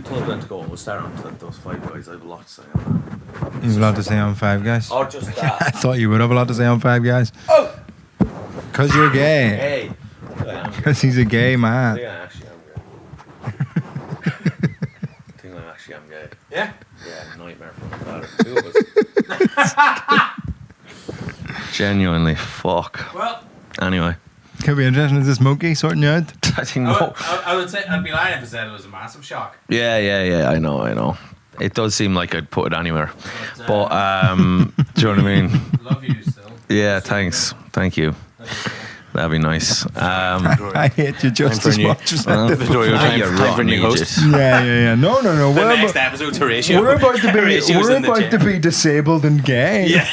told them to go. We'll start on to those Five Guys. I have a lot to say on that. You have a lot to say on Five Guys? Or just that. I thought you would have a lot to say on Five Guys. Oh! Because you're gay. Hey. Because he's a gay man. I think I actually am gay. Yeah? Yeah, nightmare for my father. Two of us. Genuinely, fuck. Well, anyway. Could be interesting. Is this monkey sorting you out? I think no. I would say, I'd be lying if I said it was a massive shock. Yeah, I know. It does seem like I'd put it anywhere. But do you know what I mean? Love you still. Yeah, thanks. Thank you. That'd be nice. I hate you just as much as I did. Vittorio, time for a new host. Yeah. No. The next episode's Horatio. We're about to be disabled and gay. Yeah.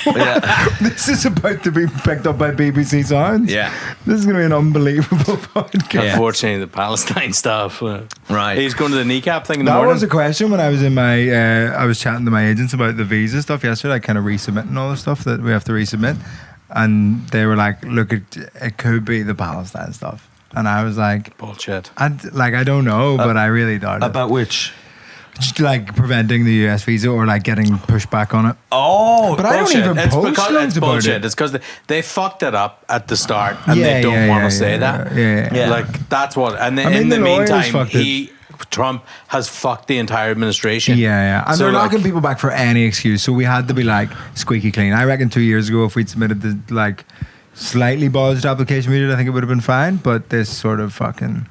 This is about to be picked up by BBC Sounds. Yeah. This is going to be an unbelievable podcast. Yeah. Unfortunately, the Palestine stuff. Right. He's going to the kneecap thing in the That morning. was a question when I was in my. I was chatting to my agents about the visa stuff yesterday. Kind of resubmitting all the stuff that we have to resubmit. And they were like, look, it could be the Palestine stuff. And I was like... Bullshit. I don't know, but I really doubt it. About which? Just like preventing the US visa or like getting pushed back on it. Oh, but I don't even post loads about bullshit. it. It's because they fucked it up at the start and they don't want to say that. Yeah. Like, that's what... And I mean, in the meantime, fucked it. Trump has fucked the entire administration. Yeah. And So, they're like, knocking people back for any excuse. So we had to be like squeaky clean. I reckon 2 years ago, if we'd submitted the like slightly bulged application we did, I think it would have been fine. But this sort of fucking,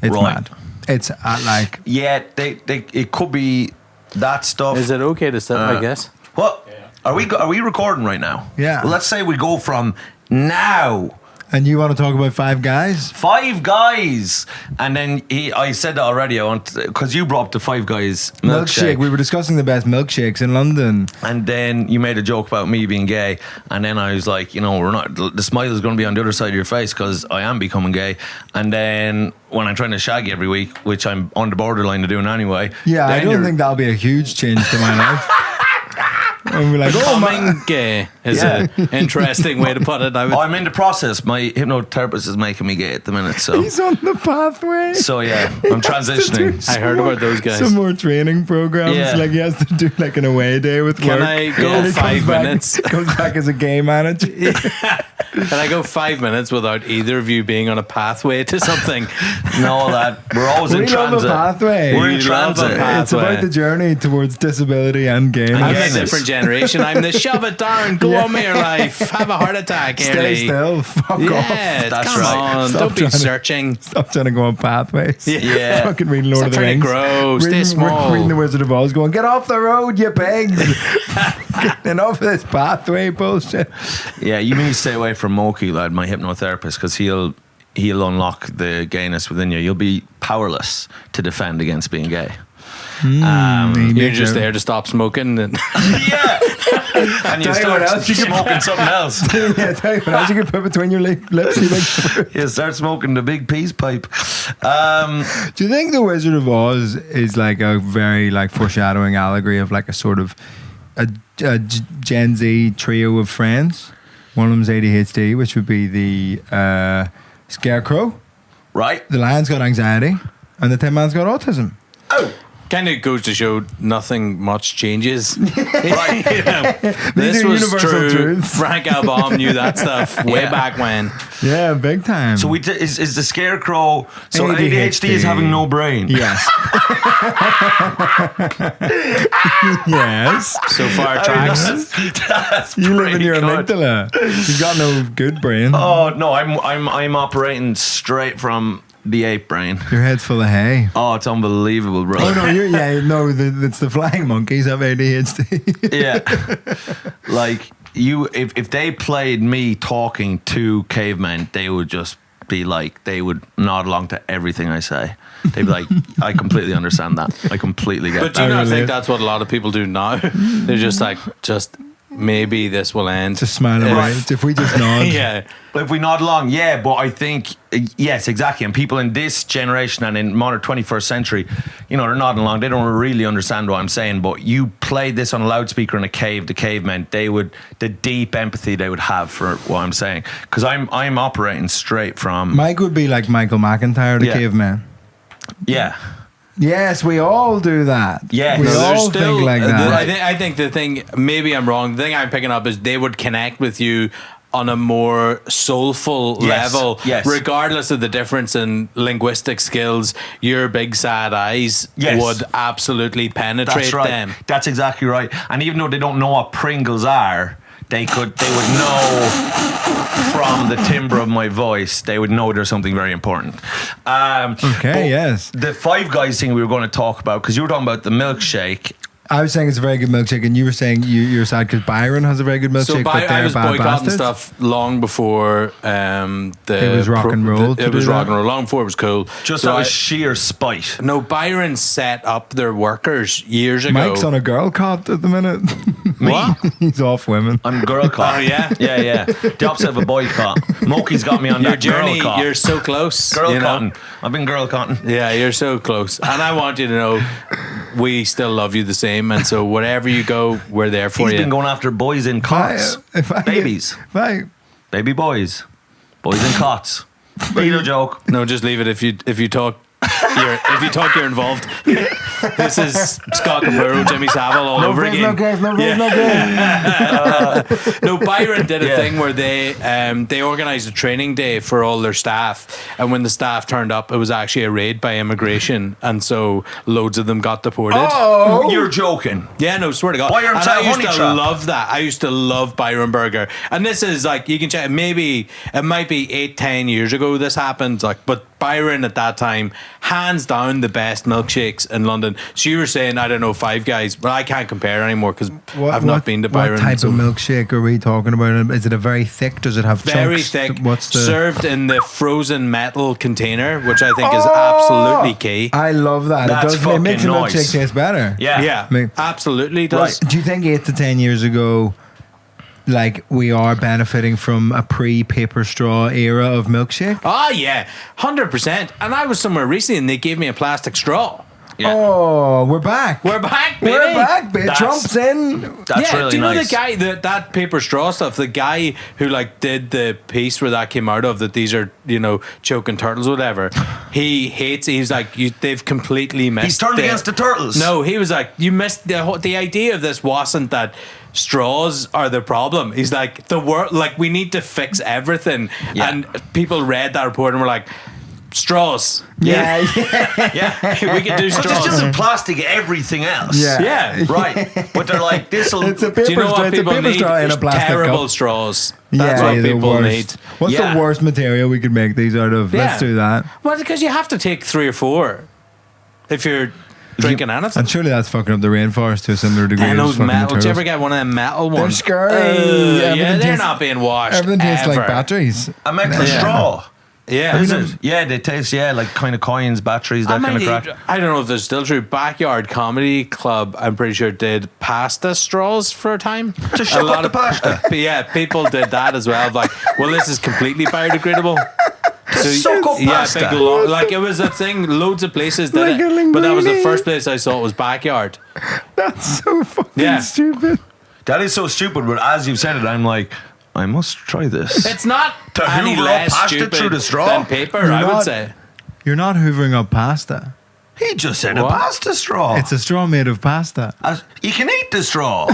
it's Right. mad. It's at like... Yeah, it could be that stuff. Is it okay to say, I guess? What? Are we recording right now? Yeah. Well, let's say we go from now. And you want to talk about Five Guys? Five Guys, and then I said that already. I want because you brought up the Five Guys milkshake. We were discussing the best milkshakes in London, and then you made a joke about me being gay, and then I was like, we're not. The smile is going to be on the other side of your face because I am becoming gay. And then when I'm trying to shag you every week, which I'm on the borderline of doing anyway. Yeah, I don't think that'll be a huge change to my life. And we're like, Becoming gay is an interesting way to put it. I'm in the process. My hypnotherapist is making me gay at the minute, so he's on the pathway. So yeah, I'm transitioning. I heard about those guys. Some more training programs. Yeah. Like he has to do like an away day with Can work. I go And he 5 minutes? Comes back as a gay manager. Can I go 5 minutes without either of you being on a pathway to something? No, lad. We're always in We love transit. a pathway. We're in We love a transit. pathway. It's about the journey towards disability and gay. I'm Yes. a different generation. I'm the shove it down, go on with your life, have a heart attack Stay early. still. Fuck off. Yeah, That's come right. on, Stop don't be trying to- searching. Stop trying to go on pathways. Yeah. Fucking reading Lord Stop of the trying to Rings. grow, stay small. Reading the Wizard of Oz, going, get off the road, you pigs. Enough of this pathway bullshit. Yeah, you need to stay away from Moki, lad, my hypnotherapist, because he'll unlock the gayness within you. You'll be powerless to defend against being gay. You're just there to stop smoking. And Yeah. And you Tell you what start else you can- smoking something else. Yeah, tell you what else you can put between your lips. You like, You start smoking the big peace pipe. do you think the Wizard of Oz is like a very like foreshadowing allegory of like a sort of a Gen Z trio of friends? One of them's ADHD, which would be the Scarecrow. Right? The Lion's got anxiety, and the Tin Man's got autism. Oh. kind of goes to show nothing much changes. Right. This are was universal true. truths. Frank Albaum knew that stuff way Yeah. back when. Yeah, big time. So is the Scarecrow? So ADHD. ADHD is having no brain. Yes. Yes. So far tracks. That's You live in pretty your good. amygdala. You've got no good brain. Oh no, I'm operating straight from the ape brain. Your head's full of hay. Oh, it's unbelievable, bro. Oh no, it's the flying monkeys have ADHD. Yeah. Like if they played me talking to cavemen, they would just be like, they would nod along to everything I say. They'd be like, I completely understand that. I completely get But do that. you not really think is. that's what a lot of people do now? They're just like, maybe this will end. Just smile away. If we just nod. Yeah. If we nod along, yeah, but I think, yes, exactly. And people in this generation and in modern 21st century, they're nodding along. They don't really understand what I'm saying, but you played this on a loudspeaker in a cave, the cavemen, the deep empathy they would have for what I'm saying. Because I'm operating straight from... Mike would be like Michael McIntyre, the Yeah. caveman. Yeah. Yes, we all do that. Yes. we No, all think like that. I think the thing, maybe I'm wrong, the thing I'm picking up is they would connect with you on a more soulful level, regardless of the difference in linguistic skills. Your big sad eyes would absolutely penetrate them. That's exactly right. And even though they don't know what Pringles are, they would know from the timbre of my voice, they would know there's something very important. The Five Guys thing we were going to talk about, because you were talking about the milkshake. I was saying it's a very good milkshake, and you were saying you're sad because Byron has a very good milkshake, but I they're was bad boycotting bastards. stuff long before it was rock and roll. It was rock and roll long before it was cool. Just out of sheer spite. No, Byron set up their workers years ago. Mike's on a girl cot at the minute. What? He's off women. I'm girl cot. Oh yeah, yeah. The opposite of a boycott. Moki's got me on your that journey. girl cot. You're so close. Girl cotton. I've been girl cotton. Yeah, you're so close, and I want you to know we still love you the same. And so wherever you go, we're there for you. He's been going after boys in cots, babies, baby boys in cots. Little joke. No, just leave it. If you talk. You're involved. This is Scott Capurro, Jimmy Savile all over again. No, Byron did a thing where they organised a training day for all their staff, and when the staff turned up, it was actually a raid by immigration, and so loads of them got deported. Oh, you're joking? Yeah, no, swear to God. Byron, and I used to love that. I used to love Byron Burger, and this is like you can check. Maybe it might be 8-10 years ago this happened. But Byron at that time, hands down, the best milkshakes in London. So you were saying, I don't know, Five Guys, but I can't compare anymore because I've not been to Byron. What type of milkshake are we talking about? Is it a very thick? Does it have very chunks? thick? What's the served in the frozen metal container, which I think is absolutely key. I love that. It makes the milkshake taste better. Yeah, absolutely does. Right. Do you think 8 to 10 years ago, like we are benefiting from a pre-paper straw era of milkshake? Oh yeah, 100%. And I was somewhere recently and they gave me a plastic straw. Yeah. Oh, we're back. We're back, baby. We're back, baby. Trump's in. That's really nice. Do you know the guy, that paper straw stuff, the guy who like did the piece where that came out of, that these are, choking turtles or whatever, he hates, he's like, they've completely missed. He's turned against the turtles. No, he was like, you missed the idea of this wasn't that straws are the problem. He's like, the world, like we need to fix everything. Yeah. And people read that report and were like, straws. Yeah. We can do straws. But there's still plastic everything else. Yeah. Right. But they're like, this'll. It's a paper straw. It's a paper straw in a plastic terrible cup. straws. That's what people need. What's the worst material we could make these out of? Let's do that. Well, because you have to take 3 or 4 if you're drinking anything. And surely that's fucking up the rainforest to a similar degree. And those metal. Did you ever get one of them metal ones? They're scary. They're not being washed. Everything tastes like batteries. A metal straw. Yeah. Is it? Yeah, they taste, like kind of coins, batteries, that kind of crack. I don't know if they're still true. Backyard Comedy Club, I'm pretty sure, did pasta straws for a time. To shut up the pasta. People did that as well. Like, well, this is completely biodegradable. Soak up pasta. Like it was a thing. Loads of places did it, but that was the first place I saw it was Backyard. That's so fucking stupid. That is so stupid. But as you've said it, I'm like, I must try this. It's not to any hoover less up pasta stupid through the straw than paper. I would say you're not hoovering up pasta. He just said a pasta straw. It's a straw made of pasta. You can eat the straw.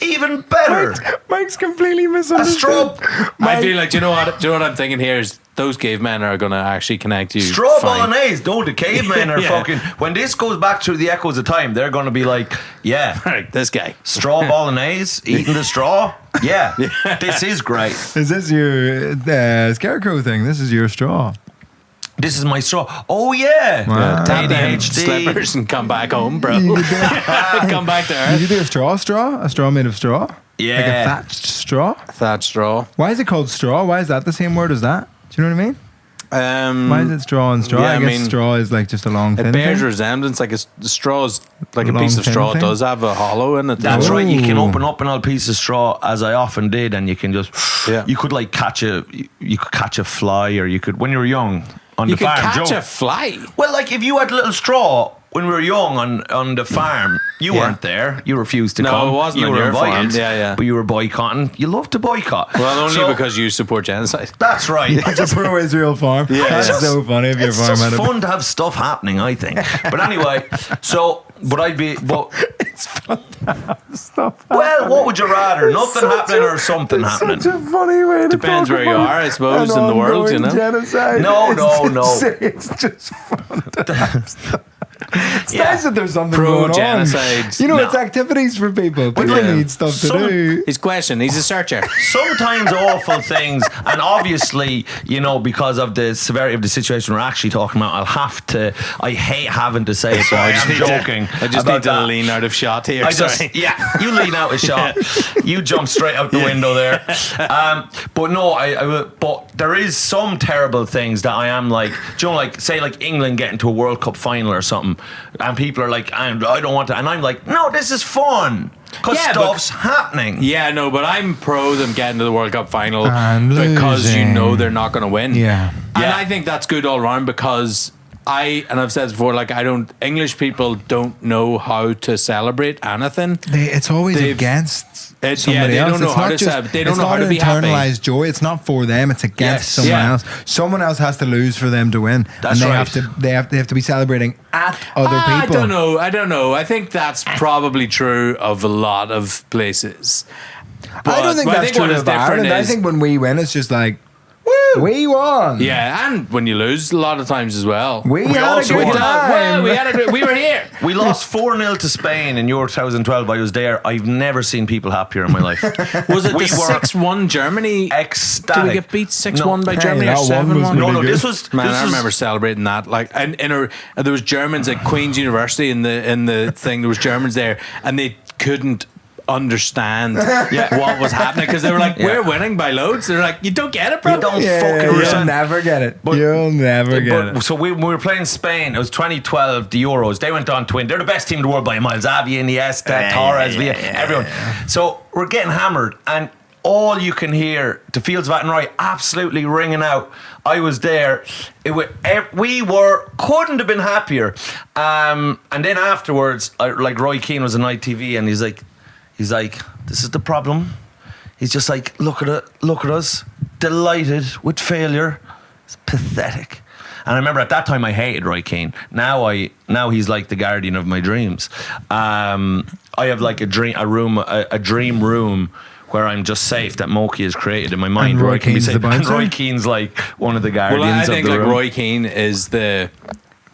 Even better. Mike's completely misunderstood. A straw. I feel like, do you know what I'm thinking here is those cavemen are going to actually connect you. Straw bolognese. No, the cavemen are fucking. When this goes back through the echoes of time, they're going to be like, right, this guy. Straw bolognese, eating the straw. Yeah, this is great. Is this your scarecrow thing? This is your straw. This is my straw. Oh yeah. Wow. Tap them slippers and come back home, bro. Come back to Earth. Did you do a straw? A straw made of straw? Yeah. Like a thatched straw? Thatched straw. Why is it called straw? Why is that the same word as that? Do you know what I mean? Why is it straw and straw? I guess straw is like just a long thin thing. It bears thing. resemblance, like a straw's like a piece of straw. It does have a hollow in it. That's right. You can open up an old piece of straw, as I often did, and you can just you could like catch a fly, or you could, when you were young on the farm. You could catch a fly. Well, like if you had a little straw when we were young on the farm, you weren't there. You refused to come. No, it wasn't you on were your invited, farm. Yeah. But you were boycotting. You love to boycott. Well, only So, because you support genocide. That's right. It's a pro-Israel farm. Yeah. That's so funny if your It's farm just had a... fun to have stuff happening, I think. But anyway, It's fun to have stuff. well, what would you rather? Nothing happening or something happening? Such a funny way to Depends talk where you about are, I suppose, an in the world, you know. ongoing genocide. No. It's just fun to have stuff. It's Yeah. nice that there's something going on. Pro-genocide. You know, No. it's activities for people. People Yeah. need stuff to do. He's a searcher. Sometimes awful things, and obviously, you know, because of the severity of the situation we're actually talking about, I hate having to say it, but I am joking. I just about need to that. lean out of shot here. You lean out a shot. You jump straight out the window there. But no, but there is some terrible things that I am like, do you know, like say like England getting to a World Cup final or something, and people are like, I don't want to, and I'm like, no, this is fun. Because stuff's happening. Yeah, no, but I'm pro them getting to the World Cup final And because you losing. know they're not going to win. Yeah. And Yeah. I think that's good all around because and I've said this before, like English people don't know how to celebrate anything. It's always They've- against yeah, somebody they else. don't know It's how not to just, celebrate. They don't it's know how not to be happy. internalized joy. It's not for them. It's against Yes. someone Yeah. else. Someone else has to lose for them to win. That's and they right. have to be celebrating at other people. I don't know. I think that's probably true of a lot of places. I don't think But that's what true is of different Ireland. I is- think when we win, it's just like, woo, we won. Yeah, and when you lose, a lot of times as well. We had a also good won. time. Well, we were here. We lost 4-0 to Spain in Euro 2012. I was there. I've never seen people happier in my life. Was it We the were 6-1 Germany? ecstatic. Did we get beat 6-1 by Hey, Germany or that one 7-1? was No, really good. this was. Man, this I was- remember celebrating that. Like, and there was Germans at Queen's University in the thing. There was Germans there, and they couldn't understand what was happening because they were like, "We're winning by loads." They're like, "You don't get it, bro." You don't Yeah, fucking you'll understand. never get it. But- You'll never get it. So we were playing Spain. It was 2012, the Euros. They went on to win. They're the best team in the world by miles. Avi, Iniesta, Torres, Villa, everyone. So we're getting hammered, and all you can hear, the fields of Athenry absolutely ringing out. I was there. We couldn't have been happier. And then afterwards, like Roy Keane was on ITV, and he's like, this is the problem. He's just like, look at us, delighted with failure. It's pathetic. And I remember at that time I hated Roy Keane. Now he's like the guardian of my dreams. I have like a dream room where I'm just safe that Moki has created in my mind. And where Roy I can be Keane's safe. the And bouncer? Roy Keane's like one of the guardians Well, I think of the like room. Roy Keane is the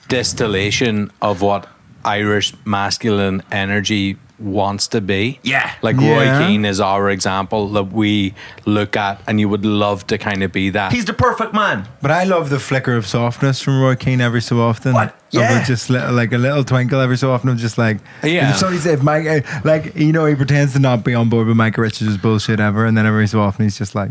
distillation of what Irish masculine energy wants to be. Yeah. Like Yeah. Roy Keane is our example that we look at, and you would love to kind of be that. He's the perfect man. But I love the flicker of softness from Roy Keane every so often. What? Yeah. Of it just like a little twinkle every so often of just like, Yeah. if somebody says, Mike, like, you know, he pretends to not be on board with Micah Richards' bullshit ever, and then every so often he's just like,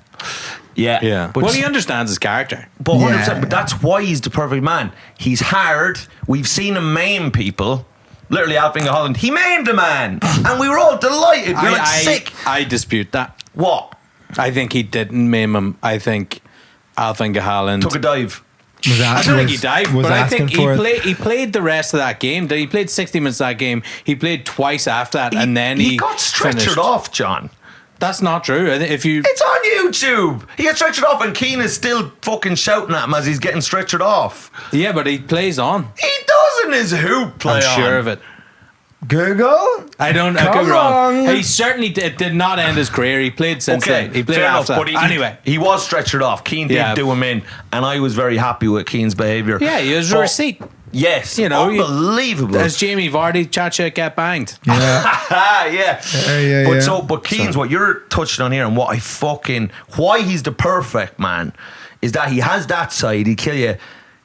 Yeah. yeah. But Well, he understands his character. But 100%, Yeah. but that's why he's the perfect man. He's hard. We've seen him maim people. Literally, Alfinger Holland, he maimed a man, and we were all delighted. We were like sick. I dispute that. What? I think he didn't maim him. I think Alfinga Haaland Took a dive. I don't think he dived, was but I asking think for it. he played the rest of that game. He played 60 minutes of that game. He played twice after that, and then he got stretchered finished. off, John. That's not true. I think if you It's on YouTube. He got stretchered off, and Keane is still fucking shouting at him as he's getting stretchered off. yeah, but he plays on. He does in his hoop play I'm on. sure of it. Google? I don't. I Come could be wrong. on. He certainly did not end his career. He played since Okay, then. He played fair after. enough, but Anyway, he was stretchered off. Keane did Yeah. do him in, and I was very happy with Keane's behaviour. yeah, he has a But- receipt. Yes, You know, unbelievable. As Jamie Vardy, Chacha get banged. Yeah. yeah. Yeah, But yeah. but Keane's what you're touching on here, and what why he's the perfect man is that he has that side. He kill you.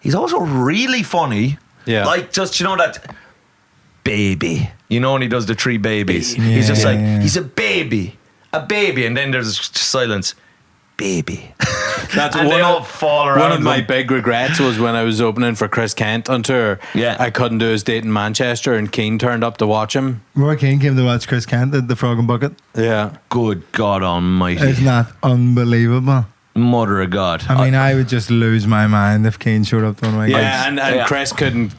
He's also really funny. Yeah. Like just that baby. You know when he does the three babies. Yeah, he's just like yeah. he's a baby, and then there's silence. Baby. That's And one they all of, fall around one of my him. big regrets was when I was opening for Chris Kent on tour. Yeah. I couldn't do his date in Manchester, and Keane turned up to watch him. Roy Keane came to watch Chris Kent at the Frog and Bucket. Yeah. Good God Almighty. Isn't that unbelievable? Mother of God. I mean, I would just lose my mind if Keane showed up to one of my gigs. Yeah, and Chris couldn't.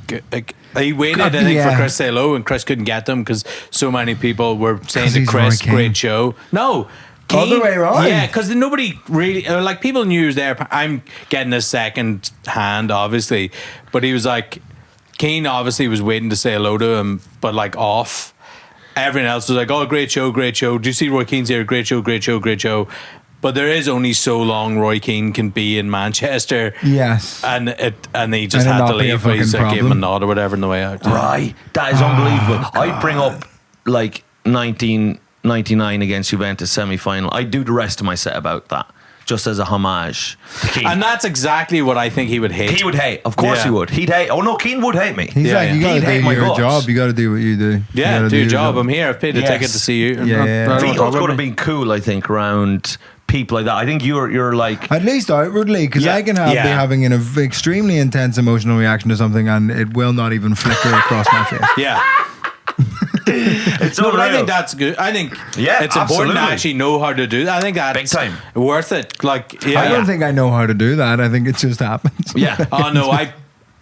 He waited, I think, for Chris to say hello, and Chris couldn't get them because so many people were saying to Chris, "Great show." No, Keane, other way around. Yeah, because nobody really like people knew he was there. I'm getting a second hand, obviously, but he was like, Keane obviously was waiting to say hello to him, but like off. Everyone else was like, "Oh, great show, great show." Do you see Roy Keane's here? Great show, great show, great show. But there is only so long Roy Keane can be in Manchester. Yes. And he just had to leave. He's like, gave him a nod or whatever on the way out. Right. That is unbelievable. I'd bring up like 1999 against Juventus semi-final. I'd do the rest of my set about that. Just as a homage to Keane. And that's exactly what I think he would hate. He would hate. Of course he would. He'd hate. Oh no, Keane would hate me. He's like, you got to do your job. You got to do what you do. Yeah, do your job. I'm here. I've paid a ticket to see you. Vito's going to be cool, I think, around people like that. I think you're like, at least outwardly, because I can be having an extremely intense emotional reaction to something and it will not even flicker across my face. Yeah. It's but I think that's good. I think it's important to actually know how to do that. I think that's big time worth it. Like, I don't think I know how to do that. I think it just happens. Yeah. Oh no,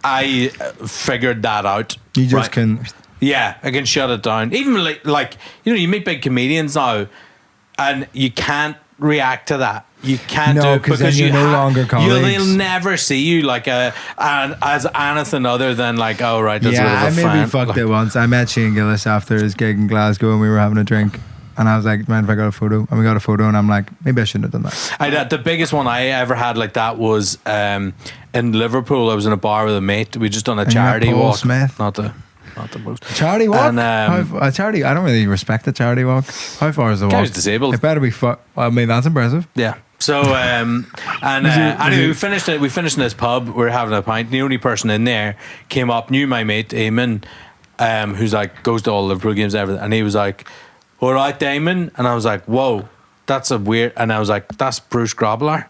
I figured that out. You just can. Yeah, I can shut it down. Even like you meet big comedians now, and you can't react to that. You can't do it because you're no longer colleagues. They'll never see you like as anything other than like, oh right, that's a bit of a I maybe fucked it once. I met Shane Gillis after his gig in Glasgow and we were having a drink. And I was like, man, if I got a photo, and we got a photo, and I'm like, maybe I shouldn't have done that. The biggest one I ever had like that was in Liverpool. I was in a bar with a mate. We just done a charity walk. Smith. Not the most. Charity walk? And, a charity, I don't really respect the charity walk. How far is the walk? I was disabled. It better be I mean, that's impressive. Yeah. So anyway, we finished it. We finished in this pub. We were having a pint. The only person in there came up, knew my mate Eamon, who's like goes to all Liverpool games and everything, and he was like, "All right, Damon," and I was like, "Whoa, that's a weird." And I was like, "That's Bruce Grobbler,"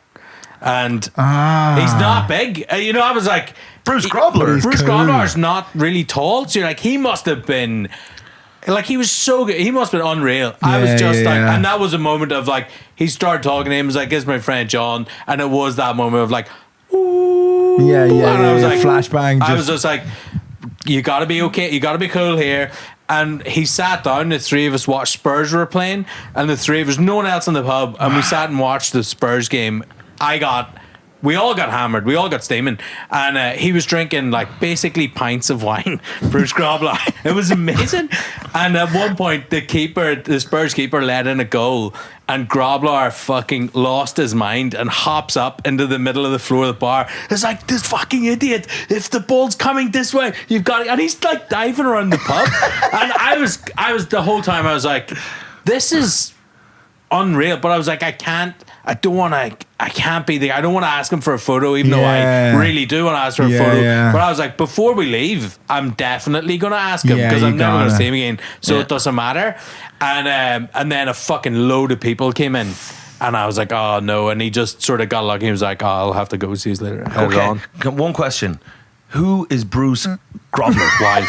and he's not big. I was like, Bruce Grobbler. Bruce Grobbler's not really tall. So you're like, he must have been. Like, he was so good. He must have been unreal. I was just and that was a moment of like, he started talking to him. He was like, "This is my friend John." And it was that moment of like, ooh. Yeah. And I was like, flashbang. I was just like, you got to be okay. You got to be cool here. And he sat down. The three of us watched Spurs were playing. And the three of us, no one else in the pub. And we sat and watched the Spurs game. We all got hammered. We all got steaming. And he was drinking like basically pints of wine. Bruce Grobbler. It was amazing. And at one point, the Spurs keeper let in a goal. And Grobbler fucking lost his mind and hops up into the middle of the floor of the bar. It's like, "This fucking idiot. If the ball's coming this way, you've got it." And he's like diving around the pub. And I was the whole time, I was like, this is unreal. But I was like, I can't be I don't want to ask him for a photo, even though I really do want to ask for a photo. Yeah. But I was like, before we leave, I'm definitely going to ask him because I'm never going to see him again. So it doesn't matter. And then a fucking load of people came in. And I was like, oh no. And he just sort of got lucky. He was like, "Oh, I'll have to go see you later." okay. One question. Who is Bruce Grobbler? Wild.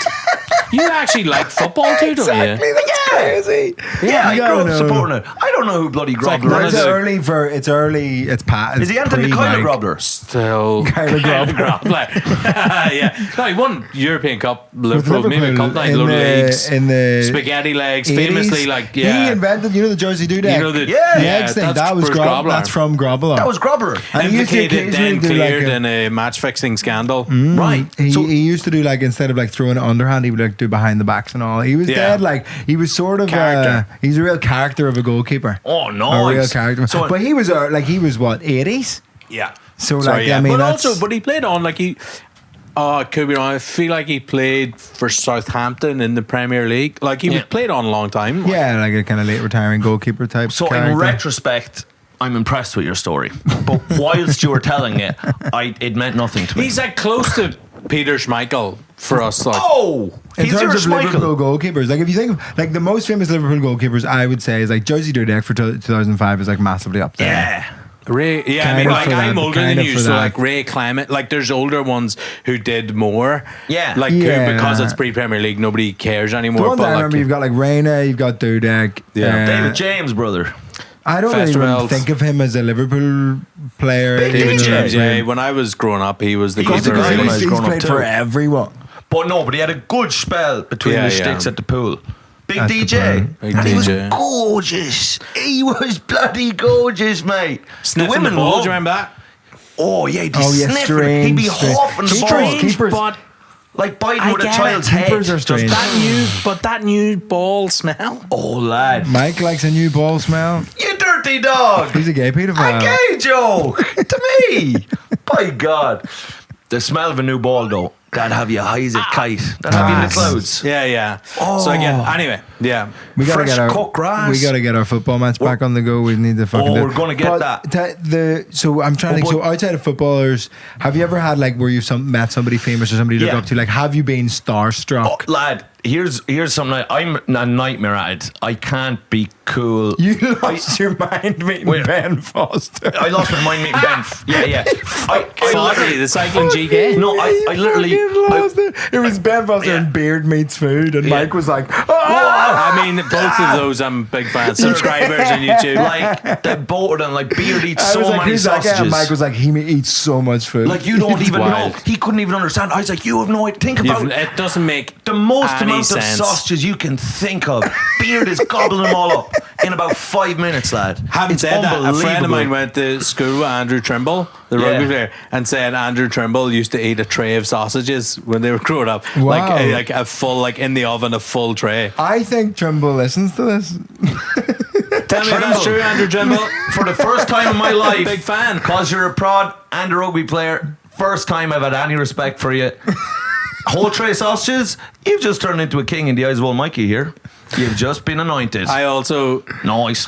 You actually like football too, don't you? That's crazy. Yeah, I grew up supporting it. I don't know who bloody Grobbler is. It's early. It's Pat. Is he Anthony Kyler Grobbler? Still Kyler Grobbler. Yeah. No, he won European Cup, Liverpool, maybe Cup night, load of leagues. In the spaghetti legs, 80s, famously, like, He invented, the Jersey Dudek. Legs thing. That was Grobbler. That's from Grobbler. That was Grobbler. And he implicated, then cleared in a match-fixing scandal. Right. He used to do, like, instead of like throwing it underhand, he would like do behind the backs and all. He was dead, like, he was sort of he's a real character of a goalkeeper. Oh, no. A real character. So, but he was what, 80s? Yeah. So like, I mean, but he played on like he. Oh, I could be wrong. I feel like he played for Southampton in the Premier League. Like he played on a long time. Yeah, like a kind of late retiring goalkeeper type. So character. in retrospect, I'm impressed with your story. But whilst you were telling it, it meant nothing to me. He's like close to Peter Schmeichel for us. Like, in he's terms of Schmeichel. Liverpool goalkeepers, like if you think of like the most famous Liverpool goalkeepers, I would say is like Jersey Dudek for 2005 is like massively up there. Yeah. Ray, I mean, like I'm older than you, so like Ray Clement, like there's older ones who did more. Yeah, like who, because it's pre-Premier League, nobody cares anymore. The ones but I remember, you've got like Reina, you've got Dudek, David James, brother. I don't even festivals. think of him as a Liverpool player. David You know, James, yeah. When I was growing up, he was the He was the keeper. guy when I was He's growing up played too. for everyone. But no, but he had a good spell between the sticks at the pool. Big At the DJ. pool. Big And he was DJ. gorgeous. He was bloody gorgeous, mate. Sniffing the ball, do you remember that? Oh, yeah, he'd be Oh, yeah, sniffing. strange, He'd be strange. huffing the Keepers, ball. keepers. But Like biting I with a get child's it. head. Keepers are strange. that new ball smell. Oh, lad. Mike likes a new ball smell. You dirty dog. He's a gay pedophile. A gay joke to me. By God. The smell of a new ball, though. That'd have you high as a kite. That'd have you in the clouds. Yeah. So again, anyway, yeah. We gotta Fresh get our cut grass. We gotta get our football match back on the go. We need to fucking. Oh, do it. we're gonna get But that. So I'm trying to think. but- So outside of footballers, have you ever had like where you've met somebody famous or somebody you look Yeah. up to? Like, have you been starstruck? Oh, lad, here's something. I'm a nightmare at it. I can't be cool. You lost your mind meeting Wait. Ben Foster. I lost my mind meeting Ben. Yeah. I Fozzie, the cycling GK. No, I literally. Fucking lost it. It was Ben Foster Yeah. and Beard Meets Food, and Yeah. Mike was like, I mean, both of those I'm big fans. Subscribers on YouTube. Like the both of them, like Beard eats I so was like, many who's that guy? And sausages. Mike was like, he eats so much food. Like you don't It's even wild. know. He couldn't even understand. I was like, you have no idea. Think about It doesn't make the most any amount sense. of sausages you can think of. Beard is gobbling them all up in about 5 minutes, lad. Having It's said that, a friend of unbelievable. mine went to school with Andrew Trimble, the Yeah. rugby player, and said Andrew Trimble used to eat a tray of sausages when they were growing up. Wow. Like a full, like in the oven, a full tray. I think Trimble listens to this. Tell me if that's true, Andrew Trimble. For the first time in my life, Big fan. because you're a prod and a rugby player, first time I've had any respect for you. Whole tray of sausages, you've just turned into a king in the eyes of old Mikey here. You've just been anointed. I also Nice.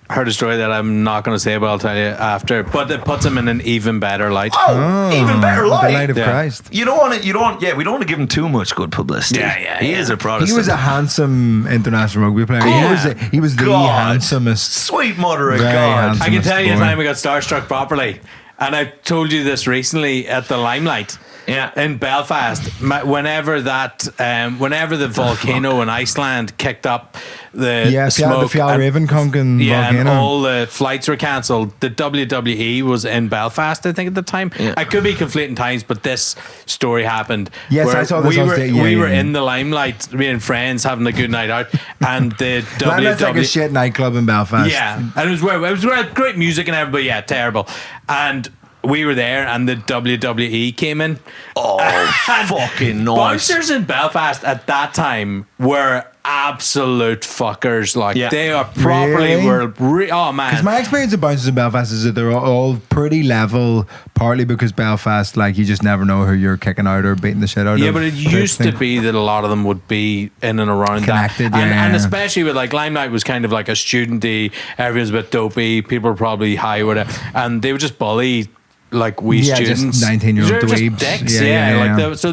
heard a story that I'm not going to say, but I'll tell you after. But it puts him in an even better light. Oh, even better The light. light of Yeah. Christ. You don't want to. We don't want to give him too much good publicity. Yeah, He is a Protestant. He was a handsome international rugby player. God. He was the God. handsomest. Sweet mother of Very God. handsome. I can tell you the boy. time I got starstruck properly. And I told you this recently at the Limelight. Yeah. In Belfast, whenever the volcano in Iceland kicked up the Yeah, smoke, the Fjallravenkonken yeah, and volcano. all the flights were cancelled. The WWE was in Belfast, I think, at the time. Yeah. I could be conflating times, but this story happened. Yes, where I saw this We on were, stage. Yeah, we yeah, were yeah. in the Limelight, me and friends having a good night out, and the That's like a WWE. shit nightclub in Belfast. Yeah, and it was great music and everybody. Yeah, terrible. And we were there, and the WWE came in. Oh, And fucking nice. Bouncers in Belfast at that time were absolute fuckers. Like Yeah. they are properly Really? oh man. Because my experience of bouncers in Belfast is that they're all pretty level, partly because Belfast, like, you just never know who you're kicking out or beating the shit out of. Yeah, but it type used to thing. be that a lot of them would be in and around Connected, that. And, yeah. and especially with like Limelight was kind of like a studenty, everyone's a bit dopey, people were probably high with it, and they would just bully like we Yeah, students. just 19-year-old They're just dweebs. dicks, Yeah, like yeah. so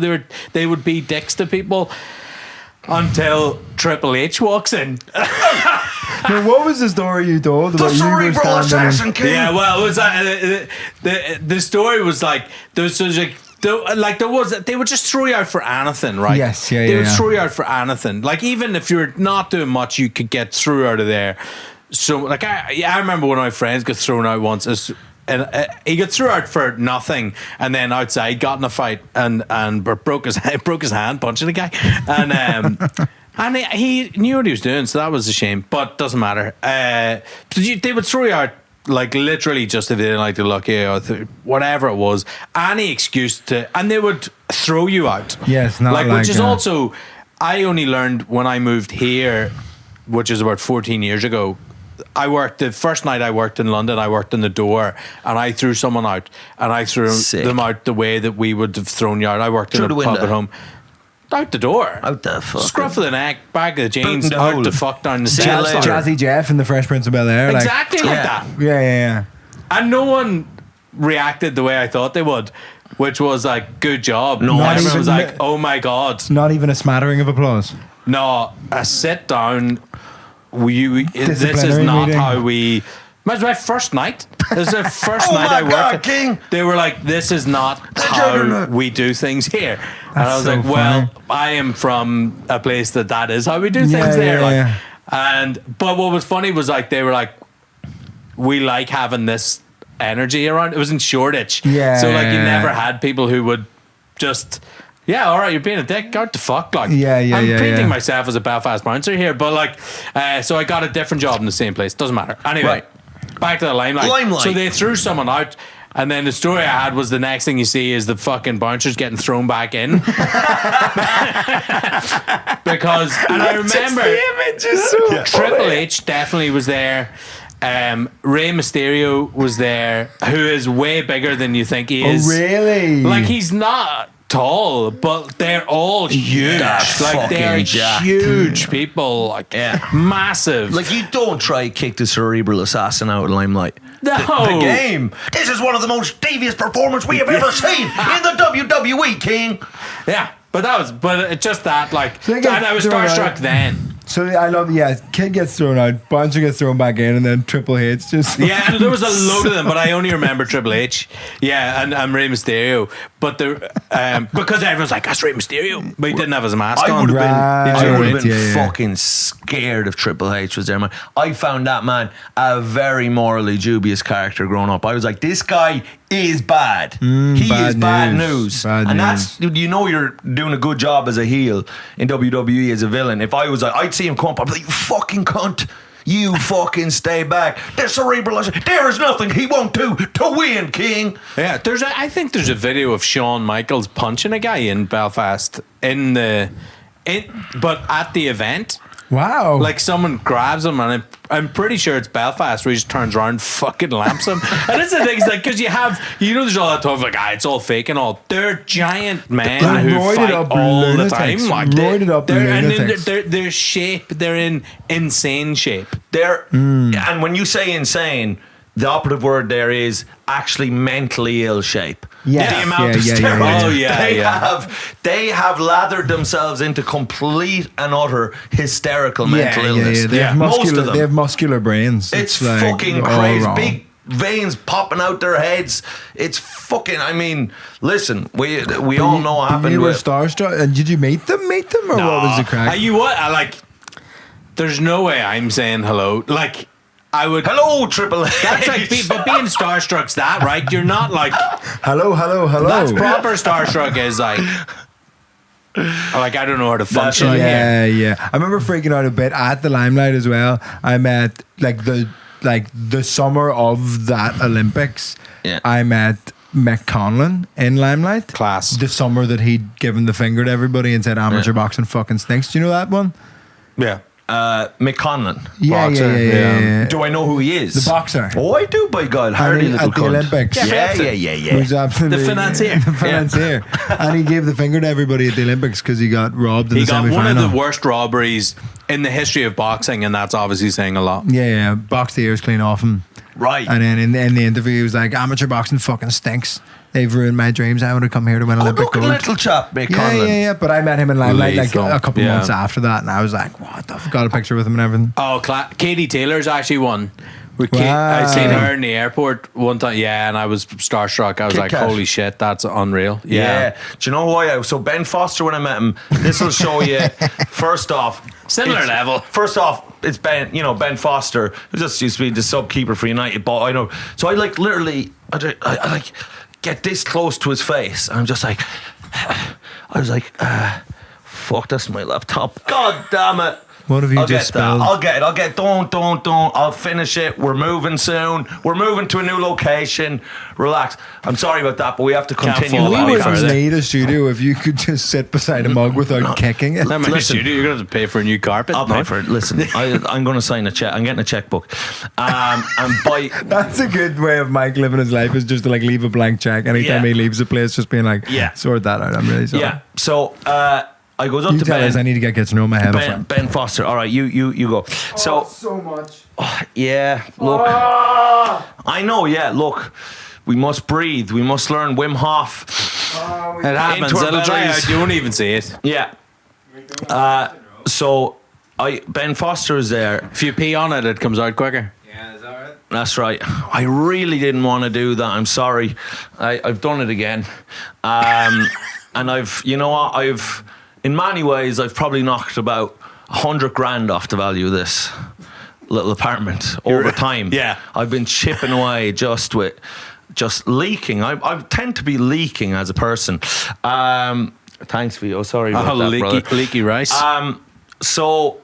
they would be dicks to people until Triple H walks in. Now, what was the story you told The about you were cerebral standing assassin in, king. Yeah, well, it was the story was like there was they would just throw you out for anything, right? Yes, yeah, They yeah, would yeah. throw you out for anything. Like even if you're not doing much, you could get through out of there. So like I remember one of my friends got thrown out once. And he got thrown out for nothing, and then outside got in a fight and broke his hand punching a guy, and he knew what he was doing, so that was a shame. But doesn't matter. They would throw you out like literally just if they didn't like the lucky or whatever it was, any excuse to, and they would throw you out. Yes, not which is like, also I only learned when I moved here, which is about 14 years ago. The first night I worked in London, I worked in the door and I threw someone out and I threw Sick. them out the way that we would have thrown you out. I worked Through in a the pub window. at home. Out the door. Out the fuck. Scruff of the neck, back of the jeans, in the out hole. the fuck down the See you steps. later. Jazzy Jeff in the Fresh Prince of Bel-Air. Exactly like Yeah. that. Yeah, yeah. And no one reacted the way I thought they would, which was like, good job. No, Everyone even- was like, oh my God. Not even a smattering of applause. No, a sit down. This is Disciplinary not meeting. how we. It was my first night. This is the first Oh night my I God, worked. King. They were like, "This is not how juggernaut. we do things here." And I was so like, funny. "Well, I am from a place that is how we do Yeah, things there." yeah, Like, yeah. but what was funny was like they were like, we like having this energy around. It was in Shoreditch. Yeah. So like you never had people who would just, yeah, all right, you're being a dick, go out the fuck. Like, Yeah, I'm painting yeah. myself as a Belfast bouncer here, but like, so I got a different job in the same place. Doesn't matter. Anyway, Right. back to the limelight. Limelight. So they threw someone out. And then the story I had was the next thing you see is the fucking bouncers getting thrown back in. Because, and I remember the image is so Triple H definitely was there. Rey Mysterio was there, who is way bigger than you think he is. Oh, really? Like, he's not tall, but they're all huge. That's Like, they're fucking jacked. huge people. Like, Mm. massive. Like, you don't try to kick the cerebral assassin out of Limelight. No. The game. This is one of the most devious performances we have ever seen in the WWE, King. Yeah. But it's just that, like, So they and get I was thrown starstruck out. then. So I love, Kid gets thrown out, Bouncer gets thrown back in, and then Triple H just. Yeah, and there was a load of them, but I only remember Triple H. Yeah, and Rey Mysterio. But because everyone's like, that's Rey Mysterio. But he didn't have his mask I on. would have been, Right, I would have been yeah. fucking scared if Triple H was there, man. I found that man a very morally dubious character growing up. I was like, this guy is bad. He bad is bad news. news. Bad and news. that's, you know, you're doing a good job as a heel in WWE as a villain. If I was like, I'd see him come up, I'd be like, you fucking cunt. You fucking stay back. There's cerebral. There is nothing he won't do to win, King. Yeah, I think there's a video of Shawn Michaels punching a guy in Belfast but at the event. Wow. Like someone grabs him, and I'm pretty sure it's Belfast where he just turns around, fucking lamps him. And that's the thing, is like, because there's all that talk of like, it's all fake and all. They're giant men They're who roided fight up all lunatics. the time. Like Roided up lunatics. Their shape, they're in insane shape. And when you say insane, the operative word there is actually mentally ill shape. Yes. The amount of Yeah, yeah, steroids yeah, yeah. they have lathered themselves into complete and utter hysterical mental illness. They have Most muscular, of them. they have muscular brains. It's like fucking all crazy. wrong. Big veins popping out their heads. It's fucking. I mean, listen, we all know what happened. You were with starstruck, and did you meet them, or what was the crack? There's no way I'm saying hello. Like, I would. Hello, Triple H. That's like, but being starstruck's that, right? You're not like. Hello. That's proper starstruck is like. Like, I don't know how to function here. Yeah. I remember freaking out a bit at the Limelight as well. I met the summer of that Olympics. Yeah. I met Mick Conlon in Limelight. Class. The summer that he'd given the finger to everybody and said amateur boxing fucking stinks. Do you know that one? Yeah. Mick Conlon. Yeah. Do I know who he is? The boxer. Oh, I do, by God. Hardy little at the cunt. Olympics. Yeah. Who's absolutely The financier. The financier. And he gave the finger to everybody at the Olympics because he got robbed in He the got semi-final. one of the worst robberies in the history of boxing, and that's obviously saying a lot. Yeah. Boxed the ears clean off him. Right. And then in the interview, he was like, amateur boxing fucking stinks. They've ruined my dreams. I want to come here to win Olympic Good-looking gold. little chap, Mick Conlon. Yeah. But I met him in Limelight like Lethal. a couple Yeah. months after that, and I was like, what the f-? Got a picture with him and everything. Oh, Katie Taylor's actually won. Wow. I seen her in the airport one time, and I was starstruck. I was Kit like, Kat. holy shit, that's unreal. Yeah. Do you know why? So Ben Foster, when I met him, this will show you. First off, Similar level. First off, it's Ben. You know, Ben Foster, who just used to be the subkeeper for United. But I know. So I like literally, I like get this close to his face. And I'm just like, I was like, fuck, that's my laptop. God damn it. What have you I'll just get that. spelled? I'll get. Don't. I'll finish it. We're moving soon. We're moving to a new location. Relax. I'm sorry about that, but we have to continue fall the any We podcast. further. wouldn't need a studio if you could just sit beside a mug without kicking it. That might Listen. be you're going to have to pay for a new carpet. I'll pay for it. Listen, I'm going to sign a check. I'm getting a checkbook. And by That's a good way of Mike living his life, is just to like leave a blank check anytime Yeah. he leaves a place, just being like, Yeah. sort that out. I'm really sorry. yeah. So I goes up You to tell us I Ben. need to get kids to know my head off. Ben Foster. All right, you go. So so much. yeah, look. I know. Yeah, look. We must breathe. We must learn Wim Hof. It happens. Into our It'll dry bellies. out. You won't even see it. Yeah. So Ben Foster is there. If you pee on it, it comes out quicker. Yeah, is that right? That's right. I really didn't want to do that. I'm sorry. I've done it again. And you know what? in many ways, I've probably knocked about 100 grand off the value of this. little apartment over time. Yeah. I've been chipping away just leaking. I tend to be leaking as a person. Thanks, Vito. Sorry about that, brother. Leaky rice. So